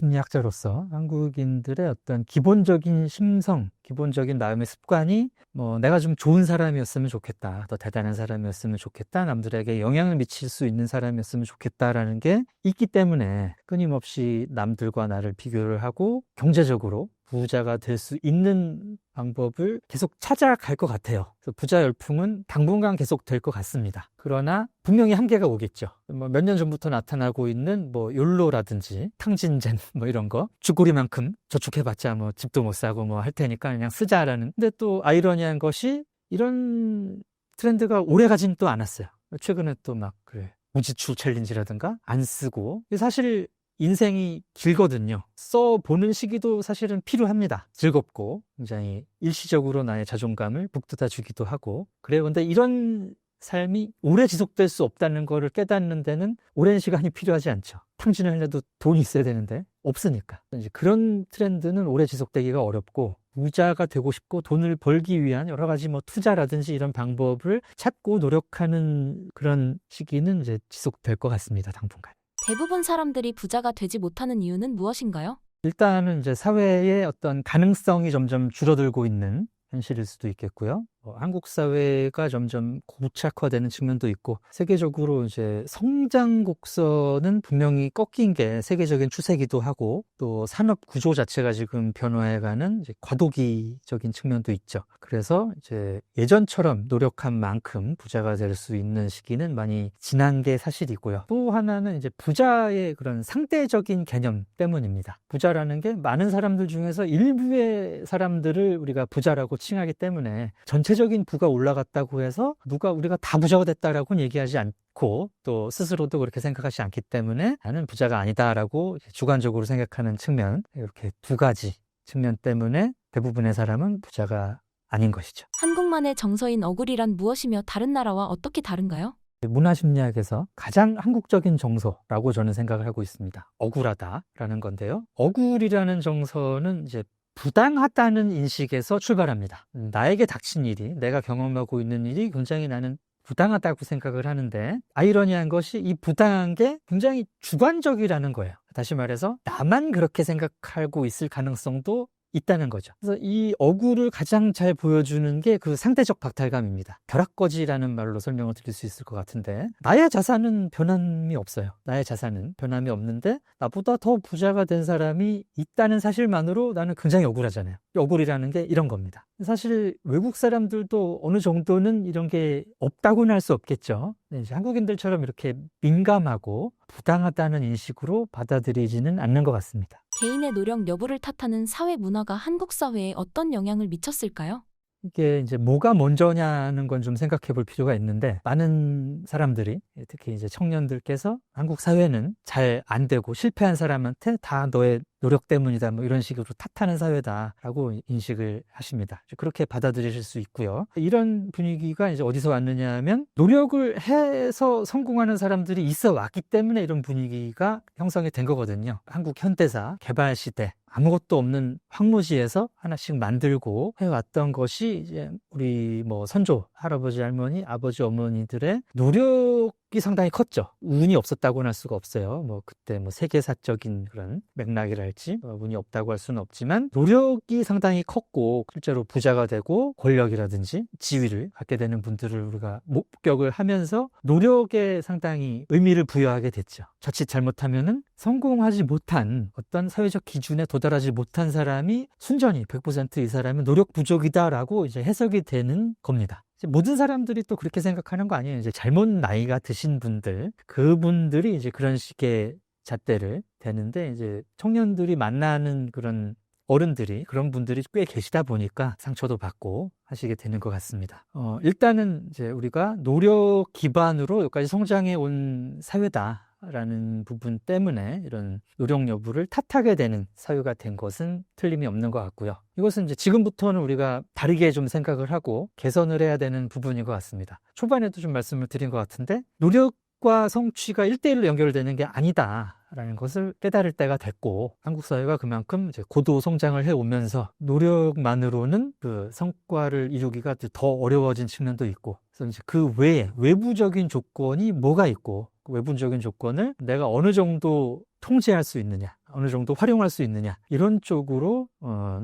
문화심리학자로서 한국인들의 어떤 기본적인 심성, 기본적인 마음의 습관이 뭐 내가 좀 좋은 사람이었으면 좋겠다, 더 대단한 사람이었으면 좋겠다, 남들에게 영향을 미칠 수 있는 사람이었으면 좋겠다라는 게 있기 때문에 끊임없이 남들과 나를 비교를 하고 경제적으로 부자가 될 수 있는 방법을 계속 찾아갈 것 같아요. 그래서 부자 열풍은 당분간 계속 될 것 같습니다. 그러나 분명히 한계가 오겠죠. 뭐 몇 년 전부터 나타나고 있는 뭐 욜로라든지 탕진젠 뭐 이런 거 쥐꼬리만큼 저축해봤자 뭐 집도 못 사고 뭐 할 테니까 그냥 쓰자라는. 근데 또 아이러니한 것이 이런 트렌드가 오래 가진 또 않았어요. 최근에 또 막 그래 무지출 챌린지라든가 안 쓰고 사실 인생이 길거든요. 써보는 시기도 사실은 필요합니다. 즐겁고 굉장히 일시적으로 나의 자존감을 북돋아 주기도 하고 그래요. 근데 이런 삶이 오래 지속될 수 없다는 거를 깨닫는 데는 오랜 시간이 필요하지 않죠. 탕진을 하려도 돈이 있어야 되는데 없으니까. 이제 그런 트렌드는 오래 지속되기가 어렵고 부자가 되고 싶고 돈을 벌기 위한 여러 가지 뭐 투자라든지 이런 방법을 찾고 노력하는 그런 시기는 이제 지속될 것 같습니다. 당분간. 대부분 사람들이 부자가 되지 못하는 이유는 무엇인가요? 일단은 이제 사회의 어떤 가능성이 점점 줄어들고 있는 현실일 수도 있겠고요. 한국 사회가 점점 고착화되는 측면도 있고, 세계적으로 이제 성장 곡선은 분명히 꺾인 게 세계적인 추세기도 하고, 또 산업 구조 자체가 지금 변화해가는 이제 과도기적인 측면도 있죠. 그래서 이제 예전처럼 노력한 만큼 부자가 될 수 있는 시기는 많이 지난 게 사실이고요. 또 하나는 이제 부자의 그런 상대적인 개념 때문입니다. 부자라는 게 많은 사람들 중에서 일부의 사람들을 우리가 부자라고 칭하기 때문에 전체적인 부가 올라갔다고 해서 우리가 다 부자가 됐다라고는 얘기하지 않고, 또 스스로도 그렇게 생각하지 않기 때문에 나는 부자가 아니다라고 주관적으로 생각하는 측면, 이렇게 두 가지 측면 때문에 대부분의 사람은 부자가 아닌 것이죠. 한국만의 정서인 억울이란 무엇이며 다른 나라와 어떻게 다른가요? 문화심리학에서 가장 한국적인 정서라고 저는 생각을 하고 있습니다. 억울하다라는 건데요. 억울이라는 정서는 이제 부당하다는 인식에서 출발합니다. 나에게 닥친 일이, 내가 경험하고 있는 일이 굉장히 나는 부당하다고 생각을 하는데, 아이러니한 것이 이 부당한 게 굉장히 주관적이라는 거예요. 다시 말해서 나만 그렇게 생각하고 있을 가능성도 있다는 거죠. 그래서 이 억울을 가장 잘 보여주는 게 그 상대적 박탈감입니다. 벼락거지라는 말로 설명을 드릴 수 있을 것 같은데, 나의 자산은 변함이 없어요. 나의 자산은 변함이 없는데 나보다 더 부자가 된 사람이 있다는 사실만으로 나는 굉장히 억울하잖아요. 이 억울이라는 게 이런 겁니다. 사실 외국 사람들도 어느 정도는 이런 게 없다고는 할 수 없겠죠. 이제 한국인들처럼 이렇게 민감하고 부당하다는 인식으로 받아들이지는 않는 것 같습니다. 개인의 노력 여부를 탓하는 사회 문화가 한국 사회에 어떤 영향을 미쳤을까요? 이게 이제 뭐가 먼저냐는 건 좀 생각해 볼 필요가 있는데, 많은 사람들이, 특히 이제 청년들께서 한국 사회는 잘 안 되고 실패한 사람한테 다 너의 노력 때문이다, 뭐 이런 식으로 탓하는 사회다라고 인식을 하십니다. 그렇게 받아들이실 수 있고요. 이런 분위기가 이제 어디서 왔느냐 하면, 노력을 해서 성공하는 사람들이 있어 왔기 때문에 이런 분위기가 형성이 된 거거든요. 한국 현대사 개발 시대, 아무것도 없는 황무지에서 하나씩 만들고 해왔던 것이 이제 우리 뭐 선조, 할아버지, 할머니, 아버지, 어머니들의 노력이 상당히 컸죠. 운이 없었다고는 할 수가 없어요. 뭐 그때 뭐 세계사적인 그런 맥락이랄지 운이 없다고 할 수는 없지만, 노력이 상당히 컸고 실제로 부자가 되고 권력이라든지 지위를 갖게 되는 분들을 우리가 목격을 하면서 노력에 상당히 의미를 부여하게 됐죠. 자칫 잘못하면은 성공하지 못한, 어떤 사회적 기준에 도달하지 못한 사람이 순전히 100% 이 사람은 노력 부족이다라고 이제 해석이 되는 겁니다. 모든 사람들이 또 그렇게 생각하는 거 아니에요. 이제 잘못 나이가 드신 분들, 그분들이 이제 그런 식의 잣대를 대는데, 이제 청년들이 만나는 그런 어른들이, 그런 분들이 꽤 계시다 보니까 상처도 받고 하시게 되는 것 같습니다. 일단은 이제 우리가 노력 기반으로 여기까지 성장해 온 사회다라는 부분 때문에 이런 노력 여부를 탓하게 되는 사회가 된 것은 틀림이 없는 것 같고요. 이것은 이제 지금부터는 우리가 다르게 좀 생각을 하고 개선을 해야 되는 부분인 것 같습니다. 초반에도 좀 말씀을 드린 것 같은데, 노력과 성취가 1대1로 연결되는 게 아니다라는 것을 깨달을 때가 됐고, 한국 사회가 그만큼 이제 고도 성장을 해오면서 노력만으로는 그 성과를 이루기가 더 어려워진 측면도 있고, 그래서 이제 그 외에 외부적인 조건이 뭐가 있고, 그 외부적인 조건을 내가 어느 정도 통제할 수 있느냐, 어느 정도 활용할 수 있느냐, 이런 쪽으로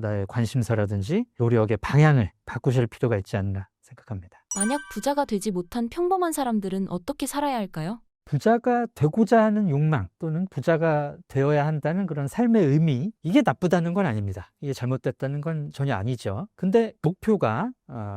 나의 관심사라든지 노력의 방향을 바꾸실 필요가 있지 않나 생각합니다. 만약 부자가 되지 못한 평범한 사람들은 어떻게 살아야 할까요? 부자가 되고자 하는 욕망, 또는 부자가 되어야 한다는 그런 삶의 의미, 이게 나쁘다는 건 아닙니다. 이게 잘못됐다는 건 전혀 아니죠. 근데 목표가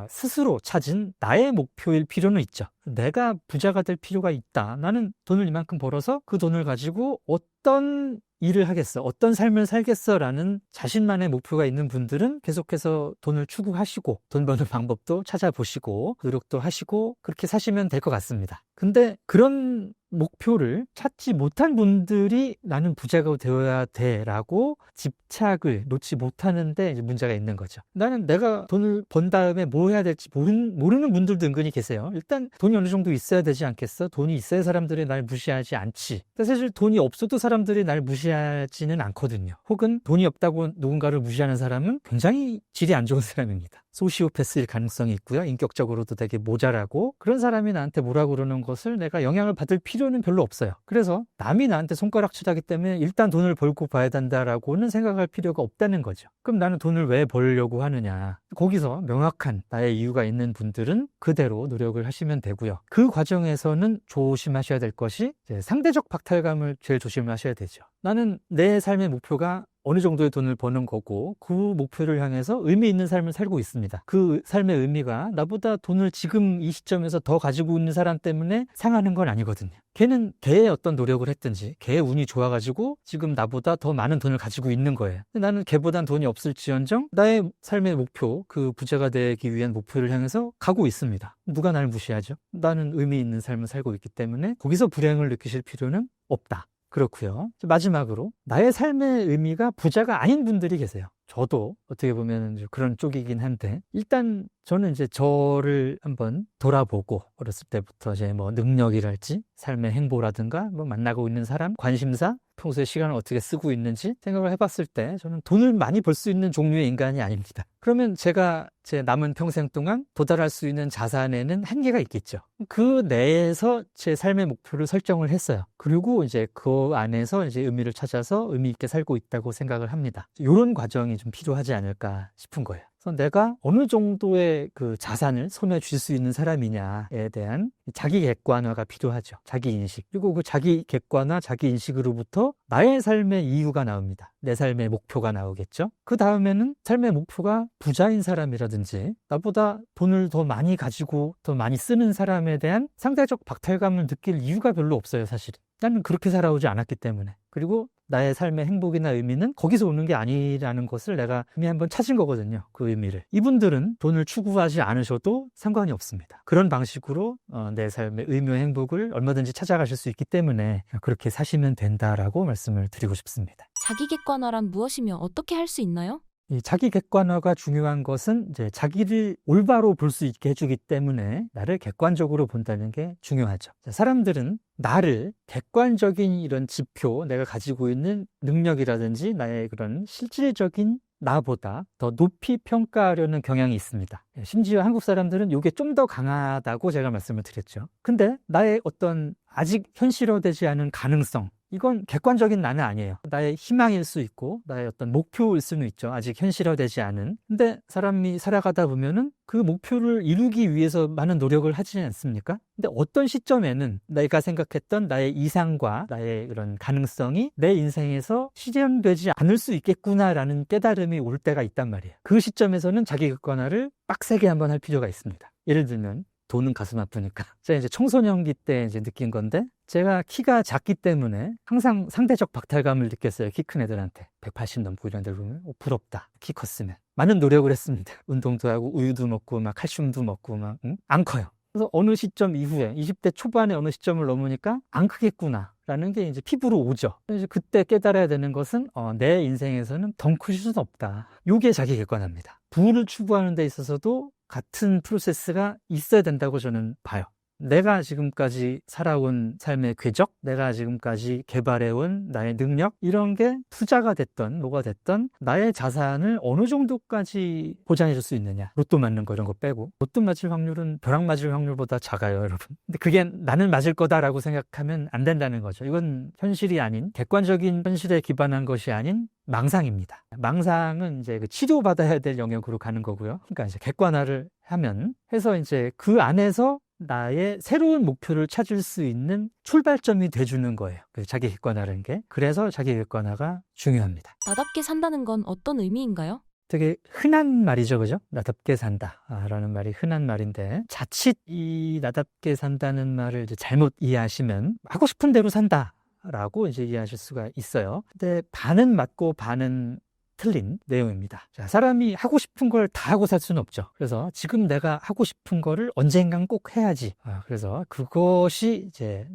스스로 찾은 나의 목표일 필요는 있죠. 내가 부자가 될 필요가 있다. 나는 돈을 이만큼 벌어서 그 돈을 가지고 어떤 일을 하겠어, 어떤 삶을 살겠어 라는 자신만의 목표가 있는 분들은 계속해서 돈을 추구하시고, 돈 버는 방법도 찾아보시고 노력도 하시고 그렇게 사시면 될 것 같습니다. 근데 그런 목표를 찾지 못한 분들이 나는 부자가 되어야 돼 라고 집착을 놓지 못하는데 이제 문제가 있는 거죠. 나는 내가 돈을 번 다음에 뭐 해야 될지 모르는 분들도 은근히 계세요. 일단 돈이 어느 정도 있어야 되지 않겠어? 돈이 있어야 사람들이 날 무시하지 않지. 근데 사실 돈이 없어도 사람들이 날 무시하지는 않거든요. 혹은 돈이 없다고 누군가를 무시하는 사람은 굉장히 질이 안 좋은 사람입니다. 소시오패스일 가능성이 있고요. 인격적으로도 되게 모자라고 그런 사람이 나한테 뭐라 그러는 것을 내가 영향을 받을 필요는 별로 없어요. 그래서 남이 나한테 손가락질하기 때문에 일단 돈을 벌고 봐야 된다라고는 생각할 필요가 없다는 거죠. 그럼 나는 돈을 왜 벌려고 하느냐. 거기서 명확한 나의 이유가 있는 분들은 그대로 노력을 하시면 되고요. 그 과정에서는 조심하셔야 될 것이 이제 상대적 박탈감을 제일 조심하셔야 되죠. 나는 내 삶의 목표가 어느 정도의 돈을 버는 거고 그 목표를 향해서 의미 있는 삶을 살고 있습니다. 그 삶의 의미가 나보다 돈을 지금 이 시점에서 더 가지고 있는 사람 때문에 상하는 건 아니거든요. 걔는 걔의 어떤 노력을 했든지 걔의 운이 좋아가지고 지금 나보다 더 많은 돈을 가지고 있는 거예요. 근데 나는 걔보단 돈이 없을지언정 나의 삶의 목표, 그 부자가 되기 위한 목표를 향해서 가고 있습니다. 누가 날 무시하죠? 나는 의미 있는 삶을 살고 있기 때문에 거기서 불행을 느끼실 필요는 없다. 그렇고요. 마지막으로 나의 삶의 의미가 부자가 아닌 분들이 계세요. 저도 어떻게 보면 그런 쪽이긴 한데 일단 저는 이제 저를 한번 돌아보고 어렸을 때부터 제 뭐 능력이랄지 삶의 행보라든가 뭐 만나고 있는 사람, 관심사, 평소에 시간을 어떻게 쓰고 있는지 생각을 해봤을 때 저는 돈을 많이 벌 수 있는 종류의 인간이 아닙니다. 그러면 제가 제 남은 평생 동안 도달할 수 있는 자산에는 한계가 있겠죠. 그 내에서 제 삶의 목표를 설정을 했어요. 그리고 이제 그 안에서 이제 의미를 찾아서 의미 있게 살고 있다고 생각을 합니다. 이런 과정이 좀 필요하지 않을까 싶은 거예요. 그래서 내가 어느 정도의 그 자산을 손에 쥘 수 있는 사람이냐에 대한 자기 객관화가 필요하죠. 자기 인식. 그리고 그 자기 객관화, 자기 인식으로부터 나의 삶의 이유가 나옵니다. 내 삶의 목표가 나오겠죠. 그 다음에는 삶의 목표가 부자인 사람이라든지 나보다 돈을 더 많이 가지고 더 많이 쓰는 사람에 대한 상대적 박탈감을 느낄 이유가 별로 없어요, 사실은. 나는 그렇게 살아오지 않았기 때문에. 그리고 나의 삶의 행복이나 의미는 거기서 오는 게 아니라는 것을 내가 이미 한번 찾은 거거든요. 그 의미를. 이분들은 돈을 추구하지 않으셔도 상관이 없습니다. 그런 방식으로 내 삶의 의미와 행복을 얼마든지 찾아가실 수 있기 때문에 그렇게 사시면 된다라고 말씀을 드리고 싶습니다. 자기 객관화란 무엇이며 어떻게 할 수 있나요? 이 자기 객관화가 중요한 것은 이제 자기를 올바로 볼 수 있게 해주기 때문에 나를 객관적으로 본다는 게 중요하죠. 사람들은 나를 객관적인 이런 지표, 내가 가지고 있는 능력이라든지 나의 그런 실질적인 나보다 더 높이 평가하려는 경향이 있습니다. 심지어 한국 사람들은 이게 좀 더 강하다고 제가 말씀을 드렸죠. 근데 나의 어떤 아직 현실화되지 않은 가능성, 이건 객관적인 나는 아니에요. 나의 희망일 수 있고 나의 어떤 목표일 수는 있죠. 아직 현실화되지 않은. 근데 사람이 살아가다 보면은 그 목표를 이루기 위해서 많은 노력을 하지 않습니까? 근데 어떤 시점에는 내가 생각했던 나의 이상과 나의 그런 가능성이 내 인생에서 실현되지 않을 수 있겠구나라는 깨달음이 올 때가 있단 말이에요. 그 시점에서는 자기 객관화를 빡세게 한번 할 필요가 있습니다. 예를 들면 돈은 가슴 아프니까. 제가 이제 청소년기 때 이제 느낀 건데, 제가 키가 작기 때문에 항상 상대적 박탈감을 느꼈어요. 키 큰 애들한테. 180 넘고 이런 애들 보면, 부럽다. 키 컸으면. 많은 노력을 했습니다. 운동도 하고, 우유도 먹고, 막 칼슘도 먹고, 막, 안 커요. 그래서 어느 시점 이후에, 20대 초반에 어느 시점을 넘으니까 안 크겠구나. 라는 게 이제 피부로 오죠. 이제 그때 깨달아야 되는 것은, 내 인생에서는 덩크일 수는 없다. 요게 자기 객관화입니다. 부를 추구하는 데 있어서도 같은 프로세스가 있어야 된다고 저는 봐요. 내가 지금까지 살아온 삶의 궤적, 내가 지금까지 개발해온 나의 능력, 이런 게 투자가 됐던 뭐가 됐던 나의 자산을 어느 정도까지 보장해 줄 수 있느냐. 로또 맞는 거 이런 거 빼고. 로또 맞을 확률은 벼락 맞을 확률보다 작아요, 여러분. 근데 그게 나는 맞을 거다라고 생각하면 안 된다는 거죠. 이건 현실이 아닌, 객관적인 현실에 기반한 것이 아닌 망상입니다. 망상은 이제 그 치료받아야 될 영역으로 가는 거고요. 그러니까 이제 객관화를 하면 해서 이제 그 안에서 나의 새로운 목표를 찾을 수 있는 출발점이 돼주는 거예요. 자기 객관화라는 게. 그래서 자기 객관화가 중요합니다. 나답게 산다는 건 어떤 의미인가요? 되게 흔한 말이죠, 그죠? 나답게 산다 라는 말이 흔한 말인데, 자칫 이 나답게 산다는 말을 이제 잘못 이해하시면 하고 싶은 대로 산다 라고 이제 이해하실 수가 있어요. 근데 반은 맞고 반은 틀린 내용입니다. 자, 사람이 하고 싶은 걸 다 하고 살 수는 없죠. 그래서 지금 내가 하고 싶은 거를 언젠간 꼭 해야지. 그래서 그것이 이제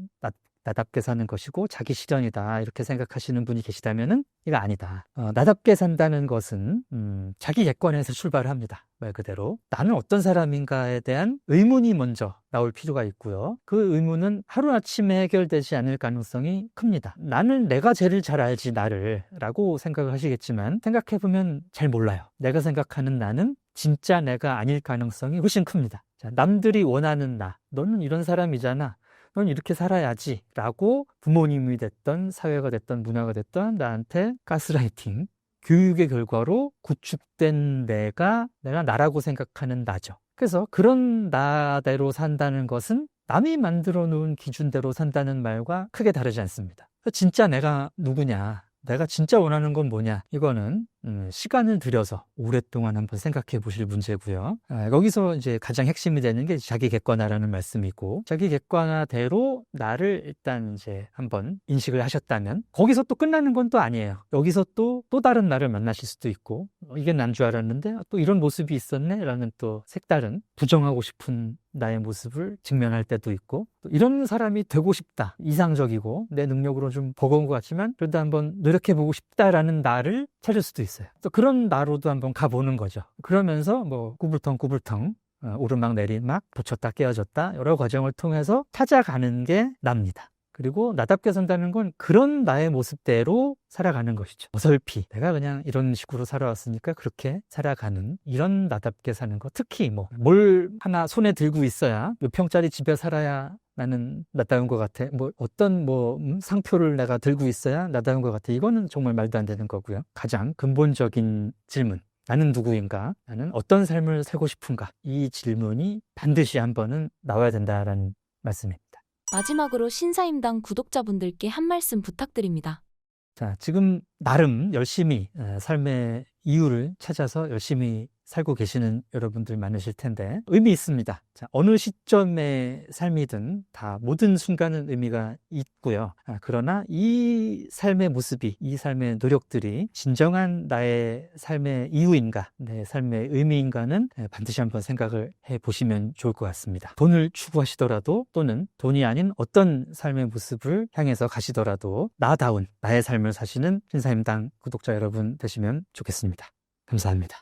나답게 사는 것이고 자기 실현이다 이렇게 생각하시는 분이 계시다면은 이거 아니다. 나답게 산다는 것은 자기 객관에서 출발을 합니다. 말 그대로 나는 어떤 사람인가에 대한 의문이 먼저 나올 필요가 있고요. 그 의문은 하루아침에 해결되지 않을 가능성이 큽니다. 나는 내가 제일 잘 알지 나를 라고 생각을 하시겠지만 생각해보면 잘 몰라요. 내가 생각하는 나는 진짜 내가 아닐 가능성이 훨씬 큽니다. 자, 남들이 원하는 나, 너는 이런 사람이잖아. 넌 이렇게 살아야지 라고 부모님이 됐던 사회가 됐던 문화가 됐던 나한테 가스라이팅, 교육의 결과로 구축된 내가 나라고 생각하는 나죠. 그래서 그런 나대로 산다는 것은 남이 만들어 놓은 기준대로 산다는 말과 크게 다르지 않습니다. 진짜 내가 누구냐, 내가 진짜 원하는 건 뭐냐, 이거는 시간을 들여서 오랫동안 한번 생각해 보실 문제고요. 여기서 이제 가장 핵심이 되는 게 자기 객관화라는 말씀이고, 자기 객관화대로 나를 일단 이제 한번 인식을 하셨다면 거기서 또 끝나는 건 또 아니에요. 여기서 또 다른 나를 만나실 수도 있고, 이게 난 줄 알았는데 또 이런 모습이 있었네 라는 또 색다른 부정하고 싶은 나의 모습을 직면할 때도 있고, 또 이런 사람이 되고 싶다, 이상적이고 내 능력으로 좀 버거운 것 같지만 그래도 한번 노력해보고 싶다라는 나를 찾을 수도 있어요. 또 그런 나로도 한번 가보는 거죠. 그러면서 뭐 꾸불텅 오르막 내리막, 붙였다 깨어졌다 여러 과정을 통해서 찾아가는 게 납니다. 그리고 나답게 산다는 건 그런 나의 모습대로 살아가는 것이죠. 어설피 내가 그냥 이런 식으로 살아왔으니까 그렇게 살아가는, 이런 나답게 사는 것. 특히 뭘 하나 손에 들고 있어야 몇 평짜리 집에 살아야 나는 나다운 것 같아, 어떤 상표를 내가 들고 있어야 나다운 것 같아, 이거는 정말 말도 안 되는 거고요. 가장 근본적인 질문, 나는 누구인가? 나는 어떤 삶을 살고 싶은가? 이 질문이 반드시 한 번은 나와야 된다라는 말씀입니다. 마지막으로 신사임당 구독자분들께 한 말씀 부탁드립니다. 자, 지금 나름 열심히 삶의 이유를 찾아서 열심히 살고 계시는 여러분들 많으실 텐데 의미 있습니다. 자, 어느 시점의 삶이든 다 모든 순간은 의미가 있고요. 그러나 이 삶의 모습이, 이 삶의 노력들이 진정한 나의 삶의 이유인가, 내 삶의 의미인가는 반드시 한번 생각을 해보시면 좋을 것 같습니다. 돈을 추구하시더라도, 또는 돈이 아닌 어떤 삶의 모습을 향해서 가시더라도 나다운 나의 삶을 사시는 신사임당 구독자 여러분 되시면 좋겠습니다. 감사합니다.